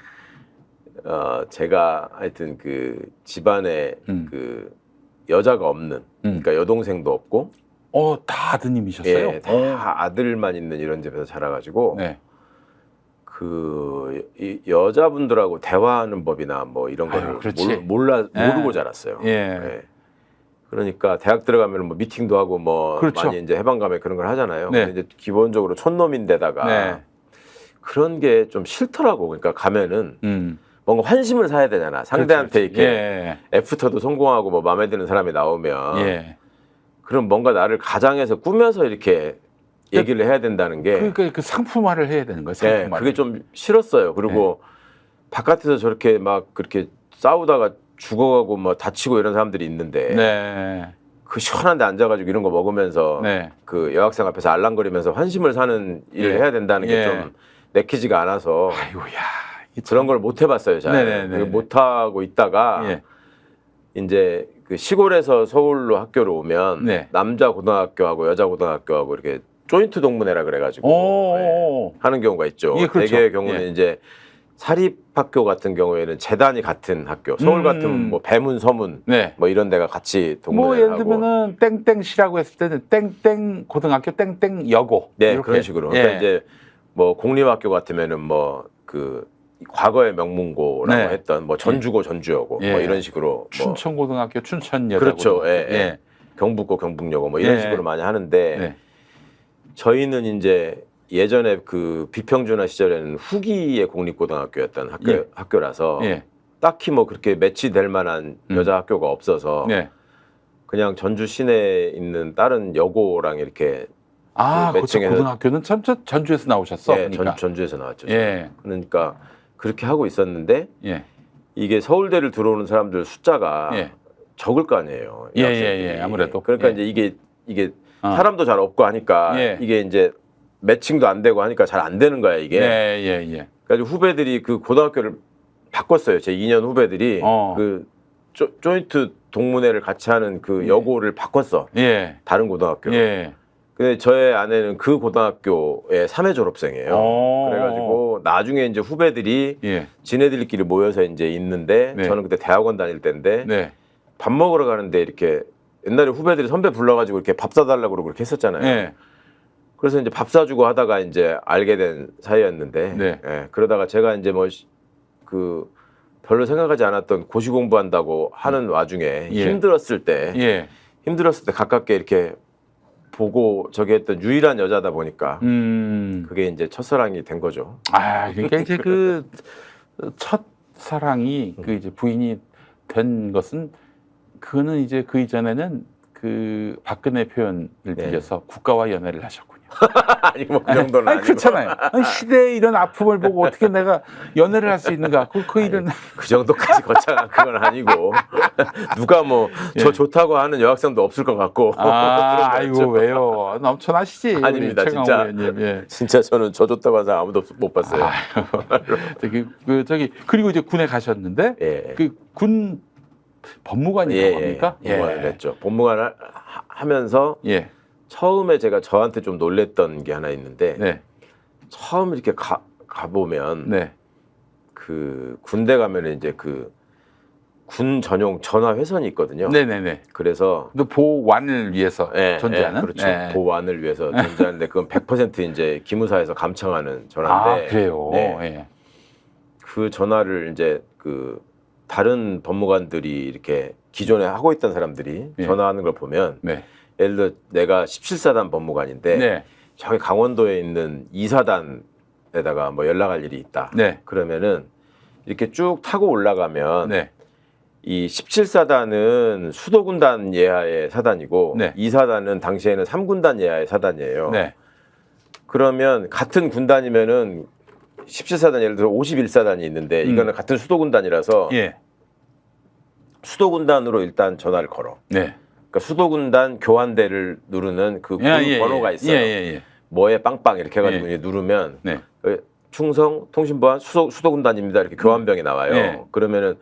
제가 하여튼 그 집안에 그 여자가 없는, 그러니까 여동생도 없고. 다 아드님이셨어요? 예, 다 아들만 있는 이런 집에서 자라가지고. 네. 이 여자분들하고 대화하는 법이나 뭐 이런 거를 모르고 자랐어요. 예. 예. 그러니까 대학 들어가면 뭐 미팅도 하고 뭐 그렇죠. 많이 이제 해방감에 그런 걸 하잖아요. 네. 근데 이제 기본적으로 촌놈인데다가 네. 그런 게 좀 싫더라고. 그러니까 가면은 뭔가 환심을 사야 되잖아. 상대한테 그렇죠. 이렇게 애프터도 성공하고 뭐 마음에 드는 사람이 나오면 예. 그럼 뭔가 나를 가장해서 꾸며서 이렇게 얘기를 해야 된다는 게 그러니까 그 상품화를 해야 되는 거예요. 상품화를. 네, 그게 좀 싫었어요. 그리고 바깥에서 저렇게 막 그렇게 싸우다가 죽어가고 뭐 다치고 이런 사람들이 있는데 네. 그 시원한 데 앉아가지고 이런 거 먹으면서 네. 그 여학생 앞에서 알랑거리면서 환심을 사는 일을 해야 된다는 게 좀 내키지가 않아서 아이고야. 그런 걸 못 해봤어요. 잘. 못 하고 있다가 이제 그 시골에서 서울로 학교를 오면 남자 고등학교하고 여자 고등학교하고 이렇게 조인트 동문회라 그래가지고 하는 경우가 있죠. 예, 그렇죠. 대개의 경우는 이제 사립학교 같은 경우에는 재단이 같은 학교, 서울 같은 뭐 배문, 서문 뭐 이런 데가 같이 동문회를 뭐 예를 들면은 땡땡시라고 했을 때는 땡땡 고등학교 땡땡 여고. 네, 이렇게. 그런 식으로. 그러니까 이제 뭐 공립학교 같으면은 뭐 그 과거의 명문고라고 했던 뭐 전주고 전주여고 뭐 이런 식으로 춘천고등학교 춘천여고. 그렇죠. 경북고 경북여고 뭐 이런 식으로 많이 하는데 저희는 이제 예전에 그 비평준화 시절에는 후기의 공립고등학교였던 학교라서 딱히 뭐 그렇게 매치될 만한 여자 학교가 없어서 그냥 전주 시내에 있는 다른 여고랑 이렇게 그렇죠. 고등학교는 참 전주에서 나오셨어. 그러니까. 전주에서 나왔죠. 그러니까 그렇게 하고 있었는데 이게 서울대를 들어오는 사람들 숫자가 적을 거 아니에요. 아무래도. 그러니까 이제 이게 사람도 잘 없고 하니까 이게 이제 매칭도 안 되고 하니까 잘 안 되는 거야 이게. 그래서 후배들이 그 고등학교를 바꿨어요. 제 2년 후배들이 그 조인트 동문회를 같이 하는 그 여고를 바꿨어. 다른 고등학교. 근데 저의 아내는 그 고등학교의 3회 졸업생이에요. 그래가지고 나중에 이제 후배들이 지네들끼리 모여서 이제 있는데 저는 그때 대학원 다닐 때인데 밥 먹으러 가는데 이렇게 옛날에 후배들이 선배 불러가지고 이렇게 밥 사달라고 그러고 그렇게 했었잖아요. 그래서 이제 밥 사주고 하다가 이제 알게 된 사이였는데 그러다가 제가 이제 뭐 그 별로 생각하지 않았던 고시 공부한다고 하는 와중에 힘들었을 때 가깝게 이렇게 보고 저기 했던 유일한 여자다 보니까 그게 이제 첫사랑이 된 거죠. 그러니까 이제 그 첫사랑이 그 이제 부인이 된 것은 그거는 이제 그 이전에는 그 박근혜 표현을 빌려서 국가와 연애를 하셨군요. 아니 뭐 그 정도는 아니고. 그렇잖아요. 시대의 이런 아픔을 보고 어떻게 내가 연애를 할 수 있는가? 그 일은 그 정도까지 거창한 그건 아니고 누가 뭐 저 좋다고 하는 여학생도 없을 것 같고. 아이고 왜요? 넘쳐나시지. 아닙니다, 진짜. 진짜 저는 저 좋다고 하는 사람 아무도 못 봤어요. 그리고 이제 군에 가셨는데 그 군 법무관이라고 합니까? 법무관을 했죠. 법무관을 하면서 처음에 제가 저한테 좀 놀랬던 게 하나 있는데 처음 이렇게 가보면 그 군대 가면 이제 그 군 전용 전화 회선이 있거든요. 그래서 보완을 위해서 존재하는. 그렇죠. 보완을 위해서 존재하는데 그건 100% 이제 기무사에서 감청하는 전화인데. 그래요. 그 전화를 이제 그 다른 법무관들이 이렇게 기존에 하고 있던 사람들이 전화하는 걸 보면 예를 들어 내가 17사단 법무관인데 저기 강원도에 있는 2사단에다가 뭐 연락할 일이 있다. 그러면은 이렇게 쭉 타고 올라가면 이 17사단은 수도군단 예하의 사단이고 네. 2사단은 당시에는 3군단 예하의 사단이에요. 네. 그러면 같은 군단이면은 17사단 예를 들어 51사단이 있는데 이거는 같은 수도군단이라서 예. 수도군단으로 일단 전화를 걸어. 네. 그러니까 수도군단 교환대를 누르는 그 번호가 있어요. 뭐에 빵빵 이렇게 해가지고 이제 누르면 네. 충성 통신보안 수도군단입니다 이렇게 교환병이 나와요. 네. 그러면은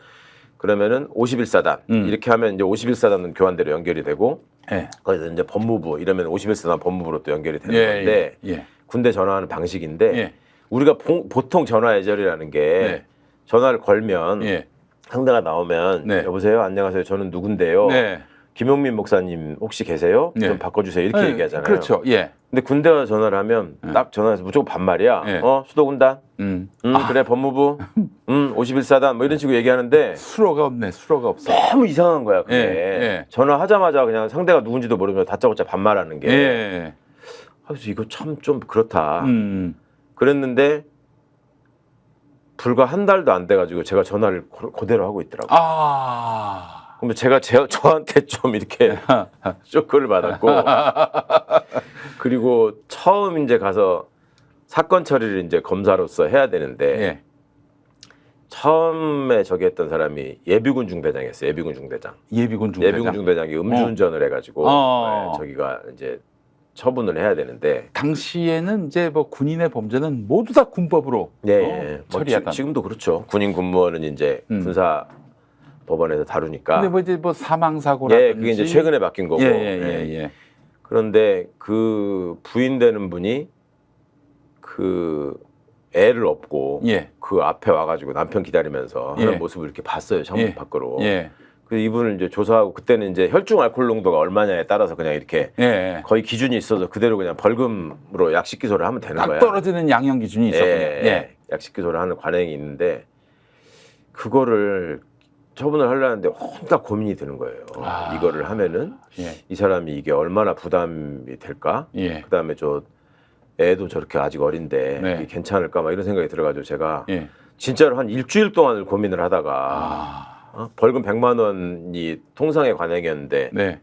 51사단 이렇게 하면 이제 51사단은 교환대로 연결이 되고 거기서 이제 법무부 이러면 51사단 법무부로 또 연결이 되는 건데 군대 전화하는 방식인데 우리가 보통 전화 예절이라는 게 전화를 걸면 상대가 나오면 여보세요 안녕하세요 저는 누군데요 김용민 목사님 혹시 계세요? 좀 바꿔주세요 이렇게 얘기하잖아요. 그렇죠. 근데 군대가 전화를 하면 딱 전화해서 무조건 반말이야. 수도군단 그래 법무부 51사단 뭐 이런 식으로 얘기하는데 수로가 없어. 너무 이상한 거야 그게. 전화하자마자 그냥 상대가 누군지도 모르면 다짜고짜 반말하는 게. 그래서 이거 참 좀 그렇다. 그랬는데 불과 한 달도 안 돼가지고 제가 전화를 그대로 하고 있더라고요. 그러면 제가 저한테 좀 이렇게 쇼크를 받았고 그리고 처음 이제 가서 사건 처리를 이제 검사로서 해야 되는데 처음에 저기 했던 사람이 예비군 중대장이었어요. 예비군 중대장이 음주운전을 해가지고 저기가 이제 처분을 해야 되는데 당시에는 이제 뭐 군인의 범죄는 모두 다 군법으로 처리하다. 지금도 그렇죠. 군인 군무원은 이제 군사 법원에서 다루니까. 근데 뭐 이제 뭐 사망 사고라든지 그게 이제 최근에 바뀐 거고. 그런데 그 부인되는 분이 그 애를 업고 그 앞에 와가지고 남편 기다리면서 하는 모습을 이렇게 봤어요. 창문 밖으로. 그래서 이분을 이제 조사하고 그때는 이제 혈중 알코올 농도가 얼마냐에 따라서 그냥 이렇게 거의 기준이 있어서 그대로 그냥 벌금으로 약식 기소를 하면 되는 거야. 딱 떨어지는 양형 기준이 있었군요. 약식 기소를 하는 관행이 있는데 그거를 처분을 하려는데 혼자 고민이 드는 거예요. 이거를 하면은 이 사람이 이게 얼마나 부담이 될까? 그다음에 저 애도 저렇게 아직 어린데 이게 괜찮을까? 막 이런 생각이 들어가지고 제가 진짜로 한 일주일 동안을 고민을 하다가 벌금 100만 원이 통상의 관행이었는데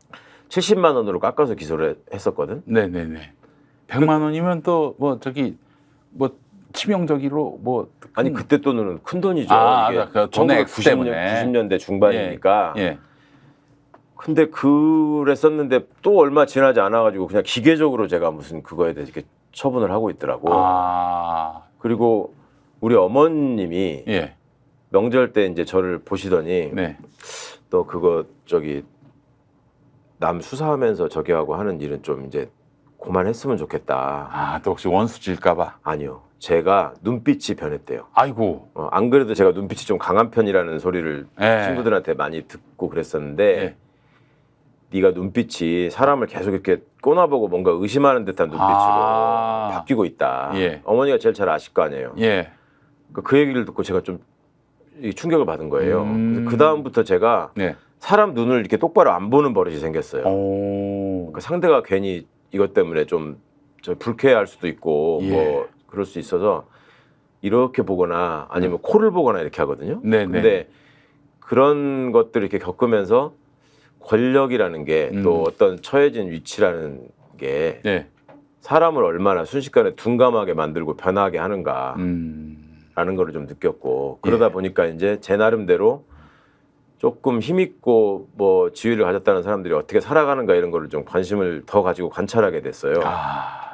70만 원으로 깎아서 기소를 했었거든. 100만 원이면 또 뭐 저기 뭐 치명적으로 뭐 아니 그때 돈은 큰 돈이죠. 이게 그 돈의 액수 때문에 90년대 중반이니까. 근데 그랬었는데 또 얼마 지나지 않아가지고 그냥 기계적으로 제가 무슨 그거에 대해서 이렇게 처분을 하고 있더라고. 그리고 우리 어머님이 명절 때 이제 저를 보시더니 또 그거 저기 남 수사하면서 저기 하고 하는 일은 좀 이제 그만했으면 좋겠다. 또 혹시 원수질까봐? 아니요. 제가 눈빛이 변했대요. 아이고. 안 그래도 제가 눈빛이 좀 강한 편이라는 소리를 친구들한테 많이 듣고 그랬었는데 네가 눈빛이 사람을 계속 이렇게 꼬나보고 뭔가 의심하는 듯한 눈빛으로 바뀌고 있다. 어머니가 제일 잘 아실 거 아니에요. 그 얘기를 듣고 제가 좀 충격을 받은 거예요. 그 다음부터 제가 사람 눈을 이렇게 똑바로 안 보는 버릇이 생겼어요. 그러니까 상대가 괜히 이것 때문에 좀 불쾌할 수도 있고 뭐 그럴 수 있어서 이렇게 보거나 아니면 코를 보거나 이렇게 하거든요. 근데 그런 것들을 이렇게 겪으면서 권력이라는 게 또 어떤 처해진 위치라는 게 사람을 얼마나 순식간에 둔감하게 만들고 변하게 하는가라는 거를 좀 느꼈고 그러다 보니까 이제 제 나름대로 조금 힘있고 뭐 지위를 가졌다는 사람들이 어떻게 살아가는가 이런 거를 좀 관심을 더 가지고 관찰하게 됐어요.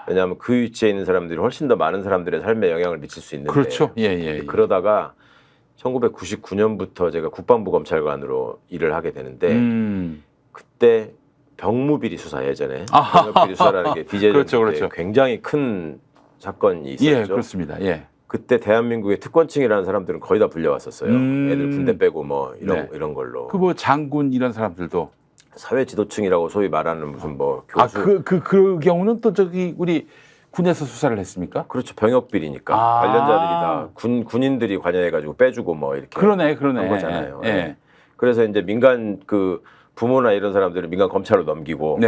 왜냐하면 그 위치에 있는 사람들이 훨씬 더 많은 사람들의 삶에 영향을 미칠 수 있는데 그렇죠. 그러다가 1999년부터 제가 국방부 검찰관으로 일을 하게 되는데 그때 병무비리 수사 예전에 병무비리 수사라는 게 디제이 그렇죠. 굉장히 큰 사건이 있었죠. 그렇습니다. 그때 대한민국의 특권층이라는 사람들은 거의 다 불려왔었어요. 애들 군대 빼고 뭐 이런 걸로. 그 뭐 장군 이런 사람들도 사회 지도층이라고 소위 말하는 무슨 뭐 교수. 그 경우는 또 저기 우리 군에서 수사를 했습니까? 그렇죠. 병역 비리니까 관련자들이 다 군인들이 관여해가지고 빼주고 뭐 이렇게 그러네 한 거잖아요. 그래서 이제 민간 그 부모나 이런 사람들은 민간 검찰로 넘기고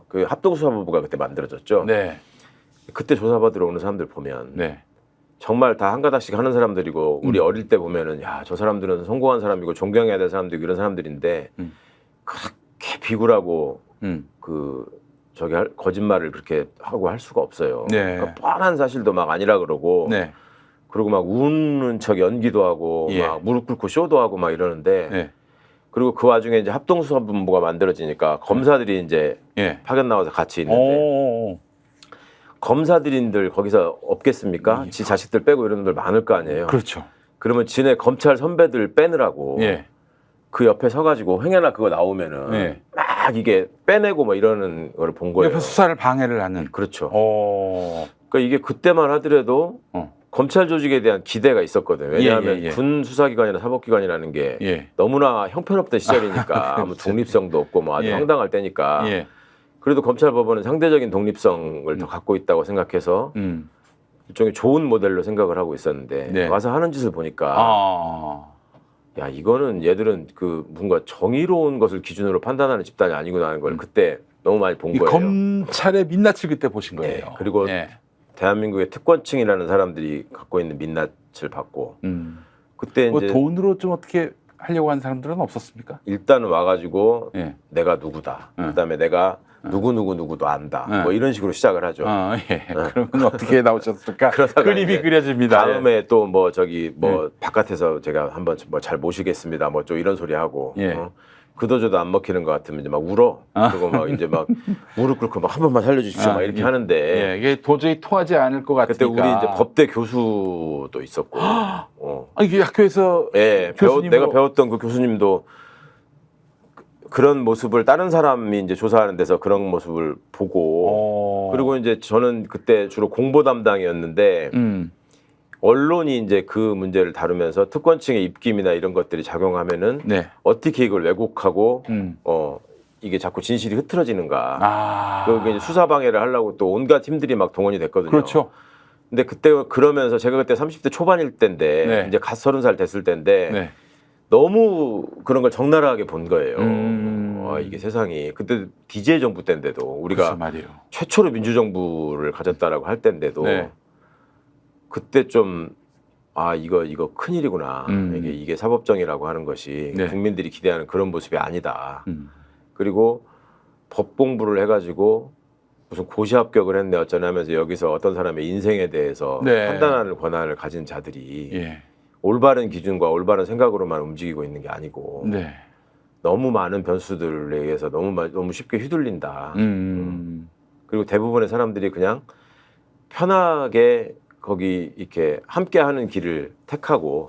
그 합동수사본부가 그때 만들어졌죠. 그때 조사받으러 오는 사람들 보면 정말 다 한 가닥씩 하는 사람들이고 우리 어릴 때 보면은 야, 저 사람들은 성공한 사람이고 존경해야 될 사람들이고 이런 사람들인데 그렇게 비굴하고 거짓말을 그렇게 하고 할 수가 없어요. 네. 그러니까 뻔한 사실도 막 아니라 그러고 네. 그리고 막 웃는 척 연기도 하고 예. 막 무릎 꿇고 쇼도 하고 막 이러는데 네. 그리고 그 와중에 이제 합동수사본부가 만들어지니까 검사들이 이제 예. 파견 나와서 같이 있는데 검사들인들 거기서 없겠습니까? 지 자식들 빼고 이런 분들 많을 거 아니에요. 그렇죠. 그러면 지네 검찰 선배들 빼느라고 예. 그 옆에 서가지고 행여나 그거 나오면은 예. 막 이게 빼내고 뭐 이러는 걸 본 거예요. 옆에 수사를 방해를 하는. 그렇죠. 오. 그러니까 이게 그때만 하더라도 검찰 조직에 대한 기대가 있었거든요. 왜냐하면 군 수사기관이나 사법기관이라는 게 예. 너무나 형편없던 시절이니까 아무 독립성도 없고 뭐 아주 예. 황당할 때니까 예. 그래도 검찰법원은 상대적인 독립성을 더 갖고 있다고 생각해서 일종의 좋은 모델로 생각을 하고 있었는데 네. 와서 하는 짓을 보니까 야 이거는 얘들은 그 뭔가 정의로운 것을 기준으로 판단하는 집단이 아니구나 하는 걸 그때 너무 많이 본 거예요. 검찰의 민낯을 그때 보신 거예요. 네. 그리고 대한민국의 특권층이라는 사람들이 갖고 있는 민낯을 받고 그때 뭐 이제 돈으로 좀 어떻게 하려고 하는 사람들은 없었습니까? 일단은 와가지고 예. 내가 누구다. 그다음에 내가 누구도 안다. 뭐 이런 식으로 시작을 하죠. 예. 그러면 어떻게 나오셨을까? 그러다가 그림이 이제 그려집니다. 다음에 또 뭐 저기 뭐 바깥에서 제가 한번 뭐 잘 모시겠습니다. 뭐 좀 이런 소리 하고. 예. 그도저도 안 먹히는 것 같으면 이제 막 울어. 그리고 막 이제 막 무릎 꿇고 막 한 번만 살려주십시오. 막 이렇게 하는데. 예. 이게 도저히 통하지 않을 것 같으니까. 그때 우리 이제 법대 교수도 있었고. 이게 학교에서 예. 내가 배웠던 그 교수님도 그런 모습을 다른 사람이 이제 조사하는 데서 그런 모습을 보고 그리고 이제 저는 그때 주로 공보 담당이었는데 언론이 이제 그 문제를 다루면서 특권층의 입김이나 이런 것들이 작용하면은 어떻게 이걸 왜곡하고 이게 자꾸 진실이 흐트러지는가. 그 이제 수사 방해를 하려고 또 온갖 팀들이 막 동원이 됐거든요. 그렇죠. 근데 그때 그러면서 제가 그때 30대 초반일 때인데 이제 갓 30살 됐을 때인데 너무 그런 걸 적나라하게 본 거예요. 이게 세상이 그때 DJ 정부 때인데도 우리가 최초로 민주정부를 가졌다라고 할 때인데도 그때 좀 이거 큰일이구나. 이게 사법정의라고 하는 것이 국민들이 기대하는 그런 모습이 아니다. 그리고 법 공부를 해가지고 무슨 고시 합격을 했네 어쩌네 하면서 여기서 어떤 사람의 인생에 대해서 판단하는 권한을 가진 자들이 올바른 기준과 올바른 생각으로만 움직이고 있는 게 아니고 너무 많은 변수들에 의해서 너무 쉽게 휘둘린다. 그리고 대부분의 사람들이 그냥 편하게 거기 이렇게 함께하는 길을 택하고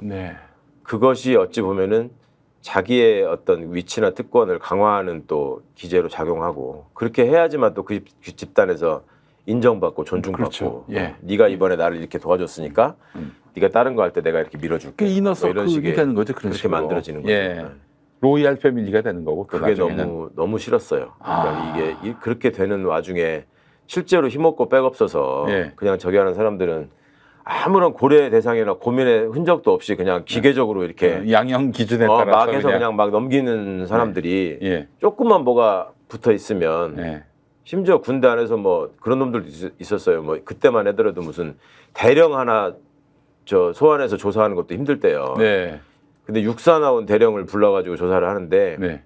그것이 어찌 보면은 자기의 어떤 위치나 특권을 강화하는 또 기제로 작용하고 그렇게 해야지만 또 그 집단에서 인정받고 존중받고 네가 이번에 나를 이렇게 도와줬으니까 네가 다른 거 할 때 내가 이렇게 밀어줄게. 이런 식이 되는 거죠. 그렇게 만들어지는 거죠. 로얄 패밀리가 되는 거고 또 그게 나중에는. 너무 싫었어요. 그러니까 이게 그렇게 되는 와중에 실제로 힘없고 백없어서 그냥 저기 하는 사람들은 아무런 고려 대상이나 고민의 흔적도 없이 그냥 기계적으로 이렇게 양형 기준에 따라서 막 해서 그냥 막 넘기는 사람들이 조금만 뭐가 붙어 있으면 심지어 군대 안에서 뭐 그런 놈들도 있었어요. 뭐 그때만 하더라도 무슨 대령 하나 소환해서 조사하는 것도 힘들 때요. 근데 육사 나온 대령을 불러가지고 조사를 하는데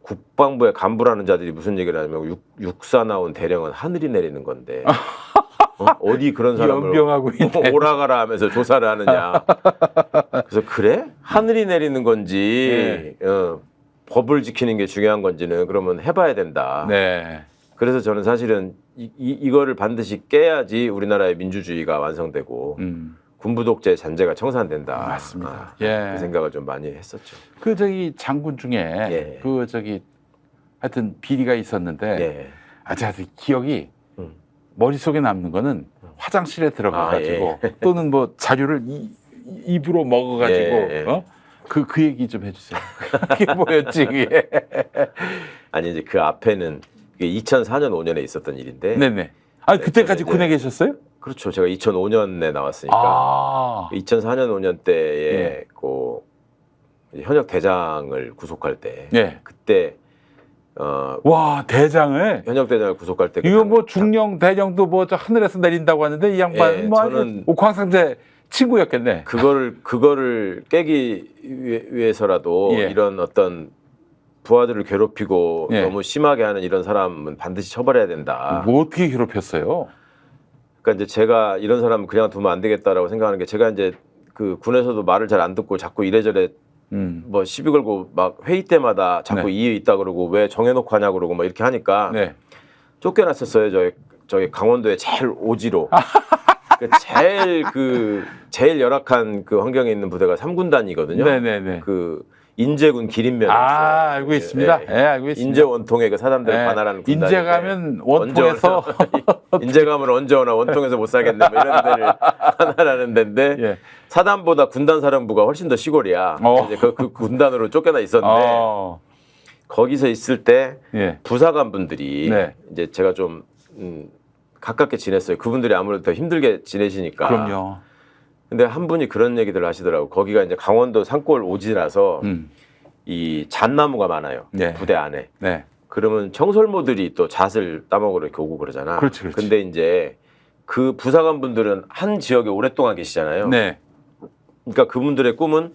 국방부의 간부라는 자들이 무슨 얘기를 하냐면 육사 나온 대령은 하늘이 내리는 건데 어디 그런 사람을 오라가라 하면서 조사를 하느냐. 그래서 그래? 하늘이 내리는 건지 법을 지키는 게 중요한 건지는 그러면 해봐야 된다. 그래서 저는 사실은 이거를 반드시 깨야지 우리나라의 민주주의가 완성되고 군부 독재 잔재가 청산된다. 맞습니다. 그 생각을 좀 많이 했었죠. 그 장군 중에 하여튼 비리가 있었는데 제가 기억이 머릿속에 남는 거는 화장실에 들어가가지고 또는 뭐 자료를 입으로 먹어가지고 그 얘기 좀 해주세요. 그게 뭐였지 그게? 아니 이제 그 앞에는 2004년 5년에 있었던 일인데. 그때까지 군에 계셨어요? 그렇죠. 제가 2005년에 나왔으니까 2004년 5년 때에 그 현역 대장을 구속할 때 그때 와, 대장을 현역 대장을 구속할 때 이거 뭐 중령 대령도 뭐 저 하늘에서 내린다고 하는데 이 양반 예, 뭐 저는 옥황상제 친구였겠네. 그거를 깨기 위해서라도 예. 이런 어떤 부하들을 괴롭히고 예. 너무 심하게 하는 이런 사람은 반드시 처벌해야 된다. 뭐 어떻게 괴롭혔어요? 그러니까 이제 제가 이런 사람은 그냥 두면 안 되겠다라고 생각하는 게, 제가 이제 그 군에서도 말을 잘 안 듣고 자꾸 이래저래 뭐 시비 걸고 막 회의 때마다 자꾸 네. 이유 있다 그러고 왜 정해놓고 하냐 그러고 막 이렇게 하니까 네. 쫓겨났었어요. 저희 강원도의 제일 오지로. 제일 열악한 그 환경에 있는 부대가 3군단이거든요. 네네네. 그 인제군 기린면에 아, 알고 있습니다. 예, 알고 있습니다. 인제 원통의 그 사람들을 예. 관할하는 군단인데, 인제 가면 원통에서 인제 가면 언제 오나 원통에서 못 살겠네 뭐 이런 데를 관할하는 데인데 예. 사단보다 군단 사령부가 훨씬 더 시골이야. 이제 그 군단으로 쫓겨나 있었는데 거기서 있을 때 예. 부사관 분들이 네. 이제 제가 좀 가깝게 지냈어요. 그분들이 아무래도 더 힘들게 지내시니까. 그럼요. 근데 한 분이 그런 얘기들 하시더라고. 거기가 이제 강원도 산골 오지라서 이 잣나무가 많아요. 네. 부대 안에. 네. 그러면 청설모들이 또 잣을 따먹으러 이렇게 오고 그러잖아. 그렇지, 그렇지. 근데 이제 그 부사관 분들은 한 지역에 오랫동안 계시잖아요. 네. 그러니까 그분들의 꿈은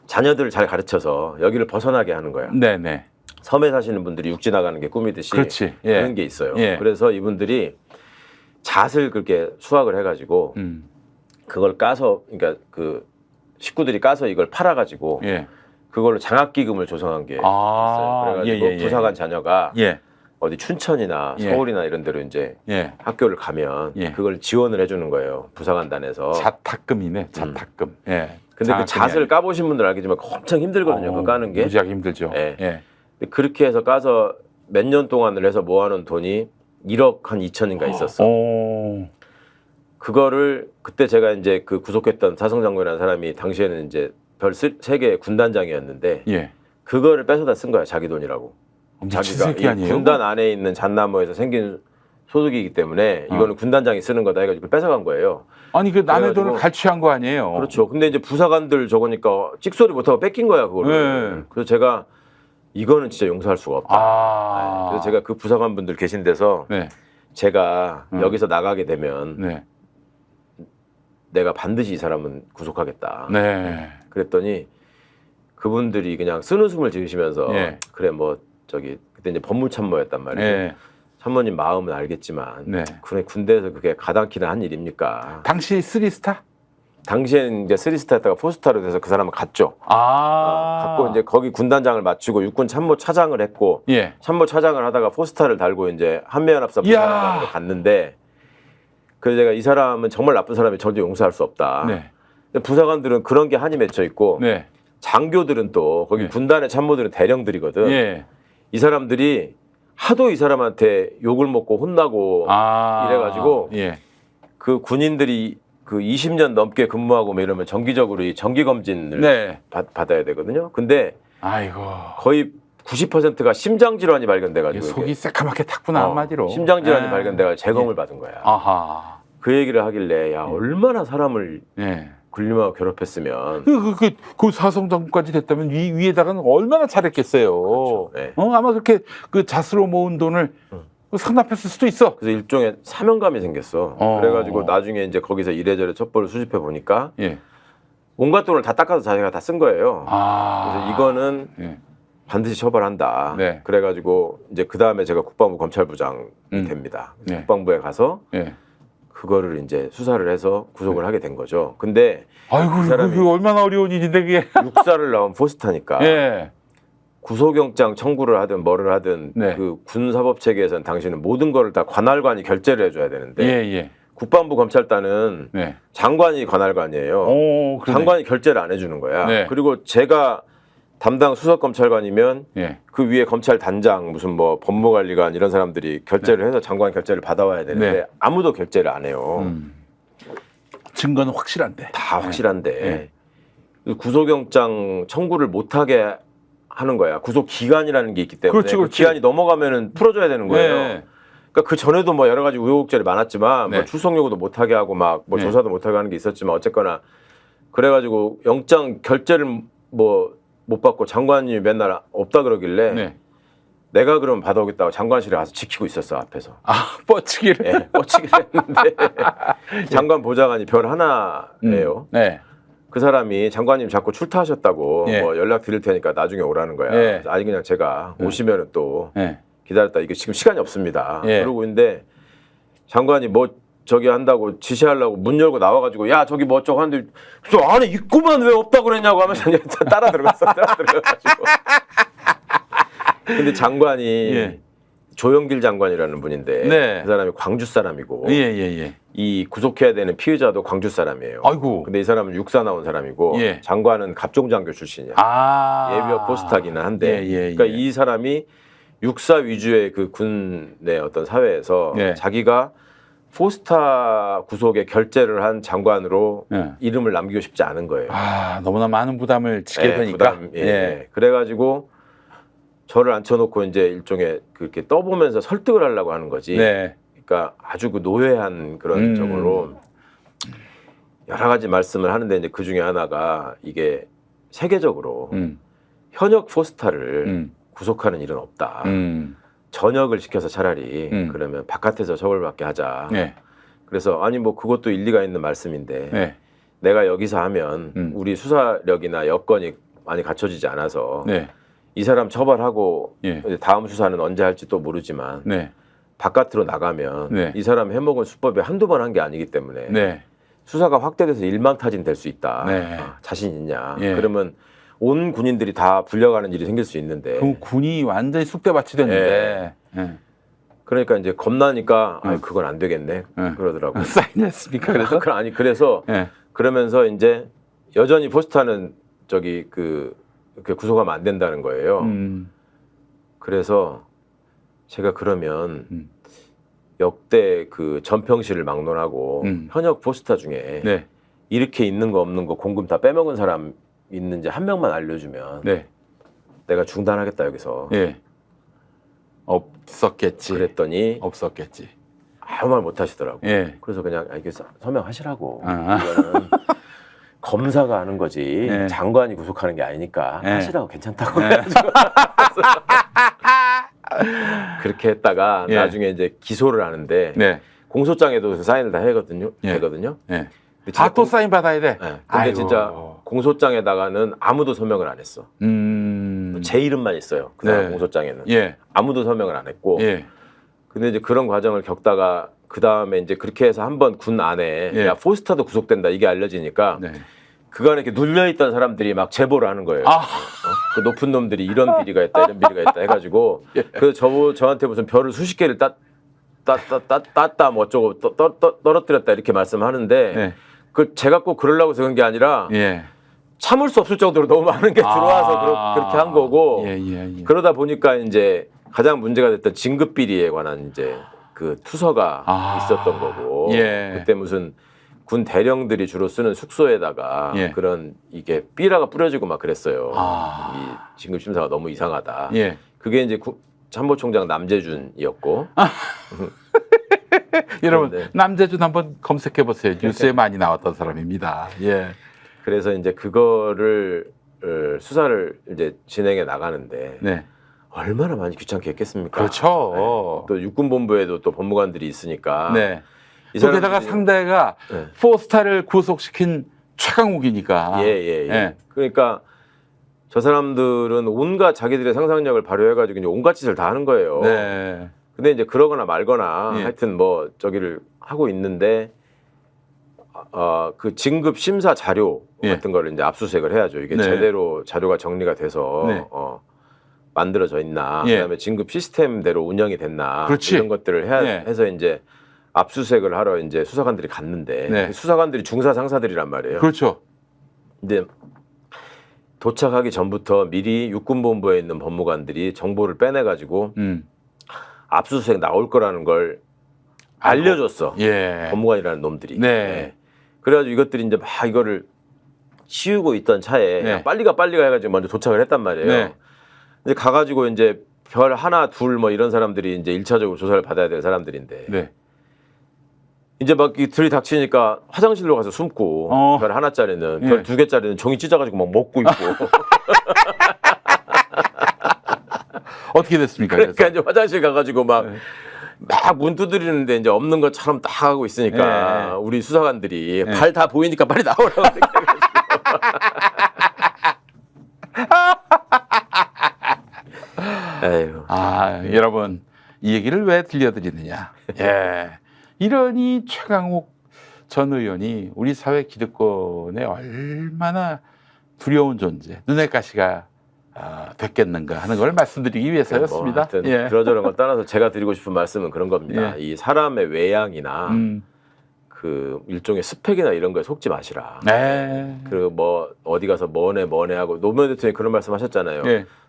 자녀들을 잘 가르쳐서 여기를 벗어나게 하는 거야. 네, 네. 섬에 사시는 분들이 육지 나가는 게 꿈이듯이 그렇지. 예. 그런 게 있어요. 예. 그래서 이분들이 잣을 그렇게 수확을 해가지고 그걸 까서, 그러니까 그 식구들이 까서 이걸 팔아가지고 예. 그걸로 장학기금을 조성한 게 있어요. 그래가지고 부사관 자녀가 어디 춘천이나 예. 서울이나 이런 데로 이제 예. 학교를 가면 그걸 지원을 해주는 거예요. 부사관단에서. 자탁금이네. 자탁금. 예. 근데 그 잣을 까보신 분들 알겠지만 엄청 힘들거든요. 그거 까는 게. 무지하게 힘들죠. 예. 예. 그렇게 해서 까서 몇 년 동안을 해서 모아놓은 돈이 1억 한 2천인가 있었어. 그거를 그때 제가 이제 그 구속했던 사성장군이라는 사람이 당시에는 이제 별 3개의 군단장이었는데 예. 그거를 뺏어다 쓴 거야. 자기 돈이라고. 미친 자기가 새끼 아니에요? 군단 안에 있는 잣나무에서 생긴 소득이기 때문에 이거는 군단장이 쓰는 거다 해가지고 뺏어간 거예요. 아니 그 남의 돈을 그래가지고 갈취한 거 아니에요? 그렇죠. 근데 이제 부사관들 저거니까 찍소리 못하고 뺏긴 거야 그거를. 네. 그래서 제가 이거는 진짜 용서할 수가 없다. 아. 그래서 제가 그 부사관 분들 계신 데서 네. 제가 여기서 나가게 되면 네. 내가 반드시 이 사람은 구속하겠다. 네. 그랬더니 그분들이 그냥 쓴웃음을 지으시면서 예. 그래 뭐 저기 그때 이제 법무참모였단 말이에요. 예. 참모님 마음은 알겠지만 네. 군대에서 그게 가당키는 한 일입니까? 당시 3스타? 당시엔 이제 3스타였다가 4스타로 돼서 그 사람은 갔죠. 아. 갔고 이제 거기 군단장을 마치고 육군 참모 차장을 했고 예. 참모 차장을 하다가 4스타를 달고 이제 한미연합사 부사관으로 갔는데 그래서 제가 이 사람은 정말 나쁜 사람이 절대 용서할 수 없다. 네. 근데 부사관들은 그런 게 한이 맺혀 있고 네. 장교들은 또 거기 네. 군단의 참모들은 대령들이거든. 예. 이 사람들이 하도 이 사람한테 욕을 먹고 혼나고 이래가지고 예. 그 군인들이 그 20년 넘게 근무하고 뭐 이러면 정기적으로 이 정기 검진을 네. 받아야 되거든요. 근데 아이고. 거의 90%가 심장 질환이 발견돼가지고 속이 새까맣게 탔구나 한마디로. 심장 질환이 예. 발견돼가 재검을 받은 거야. 아하. 그 얘기를 하길래 야 얼마나 사람을 예. 굴림하고 괴롭혔으면. 그 사성장군까지 됐다면 위에다가는 얼마나 잘했겠어요. 그렇죠. 네. 아마 그렇게 그 잣으로 모은 돈을 상납했을 수도 있어. 그래서 일종의 사명감이 생겼어. 그래가지고 나중에 이제 거기서 이래저래 첩보를 수집해 보니까 예. 온갖 돈을 다 닦아서 자기가 다 쓴 거예요. 그래서 이거는 예. 반드시 처벌한다. 네. 그래가지고 이제 그 다음에 제가 국방부 검찰부장이 됩니다. 네. 국방부에 가서 예. 그거를 이제 수사를 해서 구속을 하게 된 거죠. 근데 아이고 그 사람이 그게 얼마나 어려운 일인데 그게. 육사를 나온 포스타니까 예. 구속영장 청구를 하든 뭐를 하든 네. 그 군사법 체계에서는 당신은 모든 거를 다 관할관이 결재를 해줘야 되는데 예. 국방부 검찰단은 네. 장관이 관할관이에요. 오, 그러네. 장관이 결재를 안 해주는 거야. 네. 그리고 제가 담당 수석검찰관이면 예. 그 위에 검찰단장 무슨 뭐 법무관리관 이런 사람들이 결재를 해서 장관 결재를 받아와야 되는데 네. 아무도 결재를 안 해요. 증거는 확실한데. 다 확실한데 구속영장 청구를 못하게 하는 거야. 구속 기간이라는 게 있기 때문에 그렇지. 그 기간이 넘어가면은 풀어줘야 되는 거예요. 네. 그러니까 그 전에도 뭐 여러 가지 우여곡절이 많았지만 네. 뭐 출석 요구도 못하게 하고 막 뭐 네. 조사도 못하게 하는 게 있었지만 어쨌거나 그래가지고 영장 결재를 뭐 못 받고 장관이 맨날 없다 그러길래 네. 내가 그럼 받아오겠다고 장관실에 가서 지키고 있었어 앞에서. 아, 뻗치기를. 네, 뻗치기를 했는데 장관 보좌관이 별 하나예요. 네. 그 사람이 장관님 자꾸 출타하셨다고 예. 뭐 연락 드릴 테니까 나중에 오라는 거야. 예. 아니 그냥 제가 오시면은 또 예. 기다렸다. 이게 지금 시간이 없습니다. 예. 그러고 있는데 장관이 뭐 저기 한다고 지시하려고 문 열고 나와가지고 야 저기 뭐 어쩌고 하는데 저 안에 있구만 왜 없다고 그랬냐고 하면서 따라 들어가가지고. 근데 장관이 예. 조영길 장관이라는 분인데 네. 그 사람이 광주 사람이고 예. 이 구속해야 되는 피의자도 광주 사람이에요. 아이고. 근데 이 사람은 육사 나온 사람이고 예. 장관은 갑종장교 출신이야. 아. 예비역 포스타기는 한데 그러니까 이 사람이 육사 위주의 그 군의 어떤 사회에서 예. 자기가 포스타 구속에 결재를 한 장관으로 예. 이름을 남기고 싶지 않은 거예요. 아, 너무나 많은 부담을 지게 예, 되니까. 부담, 예. 그래가지고 저를 앉혀놓고 이제 일종의 그렇게 떠보면서 설득을 하려고 하는 거지. 네. 그러니까 아주 그 노회한 그런 쪽으로 여러 가지 말씀을 하는데 이제 그 중에 하나가 이게 세계적으로 현역 포스타를 구속하는 일은 없다. 전역을 시켜서 차라리 그러면 바깥에서 처벌받게 하자. 네. 그래서 아니 뭐 그것도 일리가 있는 말씀인데 네. 내가 여기서 하면 우리 수사력이나 여건이 많이 갖춰지지 않아서 네. 이 사람 처벌하고 예. 다음 수사는 언제 할지 또 모르지만 네. 바깥으로 나가면 네. 이 사람 해먹은 수법이 한두 번 한 게 아니기 때문에 네. 수사가 확대돼서 일망타진 될 수 있다. 네. 아, 자신 있냐. 예. 그러면 온 군인들이 다 불려가는 일이 생길 수 있는데 그럼 군이 완전히 쑥대밭이 됐는데. 예. 그러니까 이제 겁나니까 아 그건 안 되겠네 그러더라고요. 사인했습니까? 그래서? 아니 그래서 예. 그러면서 이제 여전히 포스타는 저기 그 구속하면 안 된다는 거예요. 그래서 제가 그러면 역대 그 전평실을 막론하고 현역 포스타 중에 네. 이렇게 있는 거 없는 거 공금 다 빼먹은 사람 있는지 한 명만 알려주면 네. 내가 중단하겠다 여기서. 예. 없었겠지. 그랬더니 없었겠지. 아무 말 못 하시더라고. 예. 그래서 그냥 이게 서명하시라고. 아. 이거는 검사가 하는 거지 예. 장관이 구속하는 게 아니니까 예. 하시라고 괜찮다고 해가지고 그렇게 했다가 예. 나중에 이제 기소를 하는데 네. 공소장에도 사인을 다 해거든요. 예. 되거든요. 예. 근데 아, 또 사인 받아야 돼. 네. 근데 아이고. 진짜 공소장에다가는 아무도 서명을 안 했어. 제 이름만 있어요. 그 사람 네. 공소장에는. 예. 아무도 서명을 안 했고. 예. 근데 이제 그런 과정을 겪다가 그 다음에 이제 그렇게 해서 한번 군 안에 예. 야 포스타도 구속된다 이게 알려지니까 네. 그간에 이렇게 눌려있던 사람들이 막 제보를 하는 거예요. 아. 그 높은 놈들이 이런 비리가 있다 이런 비리가 있다 해가지고 예. 그래서 저한테 무슨 별을 수십 개를 땄다 뭐 어쩌고 떨어뜨렸다 이렇게 말씀하는데 네. 그 제가 꼭 그러려고 해서 그런 게 아니라 예. 참을 수 없을 정도로 너무 많은 게 들어와서 그렇게 한 거고 예. 그러다 보니까 이제 가장 문제가 됐던 진급 비리에 관한 이제 그 투서가 있었던 거고 예. 그때 무슨 군 대령들이 주로 쓰는 숙소에다가 예. 그런 이게 삐라가 뿌려지고 막 그랬어요. 아. 이 진급 심사가 너무 이상하다. 예. 그게 이제 참모총장 남재준이었고. 여러분 그런데- 남재준 한번 검색해 보세요. 뉴스에 많이 나왔던 사람입니다. 예. 그래서 이제 그거를 수사를 이제 진행해 나가는데 네. 얼마나 많이 귀찮게 했겠습니까? 그렇죠. 또 육군본부에도 또 법무관들이 있으니까. 네. 이 거기다가 사람들이- 상대가 네. 포스타를 구속시킨 최강욱이니까. 예. 예. 그러니까 저 사람들은 온갖 자기들의 상상력을 발휘해가지고 이제 온갖 짓을 다 하는 거예요. 네. 근데 이제 그러거나 말거나 예. 하여튼 뭐 저기를 하고 있는데 그 진급 심사 자료 예. 같은 거를 이제 압수수색을 해야죠. 이게 네. 제대로 자료가 정리가 돼서 네. 만들어져 있나, 예. 그다음에 진급 시스템대로 운영이 됐나 그렇지. 이런 것들을 예. 해서 이제 압수수색을 하러 이제 수사관들이 갔는데 네. 수사관들이 중사 상사들이란 말이에요. 그렇죠. 근데 도착하기 전부터 미리 육군본부에 있는 법무관들이 정보를 빼내가지고 압수수색 나올 거라는 걸 알려줬어. 예. 법무관이라는 놈들이. 네. 그래가지고 이것들이 이제 막 이거를 치우고 있던 차에 네. 야, 빨리 가 해가지고 먼저 도착을 했단 말이에요. 네. 근데 가가지고 이제 별 하나 둘 뭐 이런 사람들이 이제 1차적으로 조사를 받아야 될 사람들인데 네. 이제 막 들이 닥치니까 화장실로 가서 숨고 별 하나짜리는 예. 별 2개짜리는 종이 찢어가지고 막 먹고 있고 어떻게 됐습니까? 그러니까 그래서? 이제 화장실 가가지고 막 문 두드리는데 이제 없는 것처럼 딱 하고 있으니까 우리 수사관들이 발 다 보이니까 빨리 나오라고 에휴. 여러분 이 얘기를 왜 들려드리느냐? 이러니 최강욱 전 의원이 우리 사회 기득권에 얼마나 두려운 존재, 눈의 가시가 됐겠는가 하는 걸 말씀드리기 위해서였습니다. 뭐 그러저런 걸 떠나서 제가 드리고 싶은 말씀은 그런 겁니다. 이 사람의 외양이나 그 일종의 스펙이나 이런 거에 속지 마시라. 그 뭐 어디 가서 뭐네 하고 노무현 대통령이 그런 말씀하셨잖아요.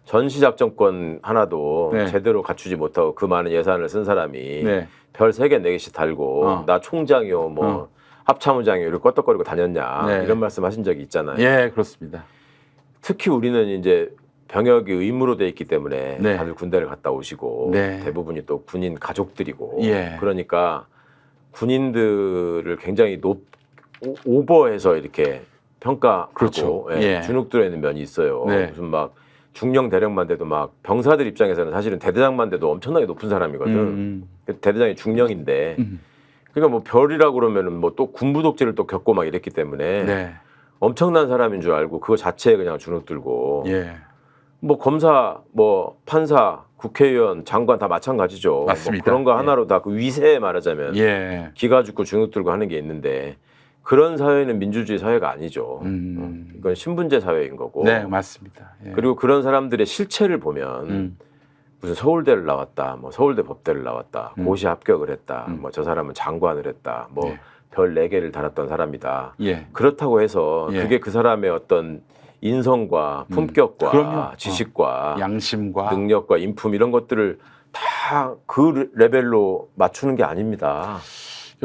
전시작전권 하나도 제대로 갖추지 못하고 그 많은 예산을 쓴 사람이 별 3개 4개씩 달고 나 총장이요 뭐 합참의장이요 이렇게 껐덕거리고 다녔냐 이런 말씀하신 적이 있잖아요. 그렇습니다. 특히 우리는 이제 병역이 의무로 돼 있기 때문에 다들 군대를 갔다 오시고 대부분이 또 군인 가족들이고 그러니까 군인들을 굉장히 오버해서 이렇게 평가하고 주눅 들어 있는 면이 있어요. 무슨 막 중령 대령만 돼도 막 병사들 입장에서는 사실은 대대장만 돼도 엄청나게 높은 사람이거든. 대대장이 중령인데 그러니까 뭐 별이라고 그러면은 뭐 또 군부 독재를 또 겪고 막 이랬기 때문에 엄청난 사람인 줄 알고 그거 자체에 그냥 주눅 들고 뭐 검사, 뭐 판사, 국회의원, 장관 다 마찬가지죠. 맞습니다. 뭐 그런 거 하나로 다 그 위세 말하자면 기가 죽고 주눅 들고 하는 게 있는데 그런 사회는 민주주의 사회가 아니죠. 이건 신분제 사회인 거고. 맞습니다. 그리고 그런 사람들의 실체를 보면 무슨 서울대를 나왔다, 뭐 서울대 법대를 나왔다, 고시 합격을 했다, 뭐 저 사람은 장관을 했다, 뭐 별 4개를 달았던 사람이다. 그렇다고 해서 그게 그 사람의 어떤 인성과 품격과 지식과 양심과 능력과 인품 이런 것들을 다 그 레벨로 맞추는 게 아닙니다.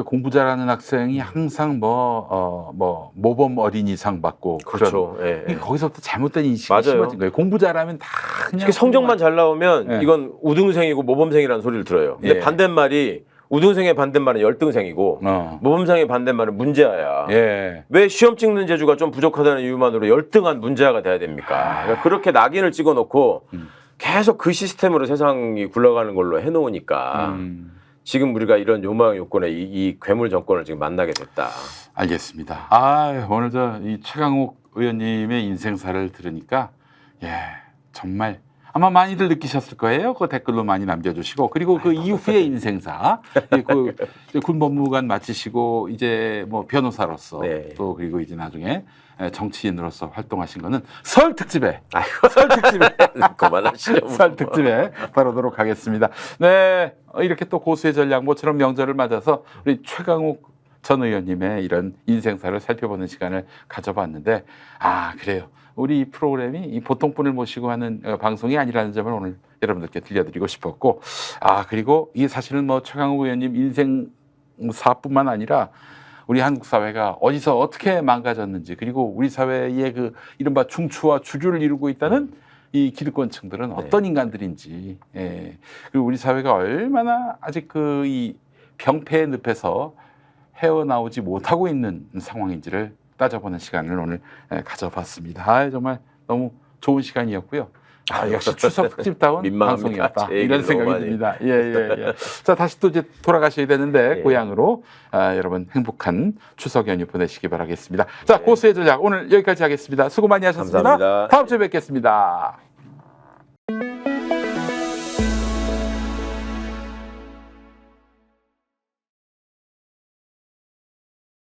공부 잘하는 학생이 항상 모범 어린이상 받고 그렇죠. 거기서부터 잘못된 인식이 심어진 거예요. 공부 잘하면 다 그냥 특히 성적만 잘 나오면 이건 우등생이고 모범생이라는 소리를 들어요. 근데 반대말이 우등생의 반대말은 열등생이고 모범생의 반대말은 문제아야. 왜 시험 찍는 재주가 좀 부족하다는 이유만으로 열등한 문제아가 돼야 됩니까? 그러니까 그렇게 낙인을 찍어놓고 계속 그 시스템으로 세상이 굴러가는 걸로 해놓으니까 지금 우리가 이런 요망 요건에 이 괴물 정권을 지금 만나게 됐다. 알겠습니다. 오늘 이 최강욱 의원님의 인생사를 들으니까 정말 아마 많이들 느끼셨을 거예요. 그 댓글로 많이 남겨주시고 그리고 그 이후의 인생사, 그 군법무관 마치시고 이제 뭐 변호사로서 또 그리고 이제 나중에 정치인으로서 활동하신 거는 설 특집에 그만하시죠. 설 특집에 다루도록 하겠습니다. 이렇게 또 고수의 전략 모처럼 명절을 맞아서 우리 최강욱 전 의원님의 이런 인생사를 살펴보는 시간을 가져봤는데 그래요. 우리 이 프로그램이 이 보통 분을 모시고 하는 방송이 아니라는 점을 오늘 여러분들께 들려드리고 싶었고 그리고 이 사실은 뭐 최강욱 의원님 인생사뿐만 아니라 우리 한국 사회가 어디서 어떻게 망가졌는지 그리고 우리 사회의 그 이른바 중추와 주류를 이루고 있다는 이 기득권층들은 어떤 인간들인지 그리고 우리 사회가 얼마나 아직 이 병폐의 늪에서 헤어나오지 못하고 있는 상황인지를 따져보는 시간을 오늘 가져봤습니다. 정말 너무 좋은 시간이었고요. 역시 추석 특집다운 방송이었다. 이런 생각이 듭니다. 자, 다시 또 이제 돌아가셔야 되는데 고향으로 여러분 행복한 추석 연휴 보내시기 바라겠습니다. 자, 고수의 전략 오늘 여기까지 하겠습니다. 수고 많이 하셨습니다. 감사합니다. 다음 주에 뵙겠습니다.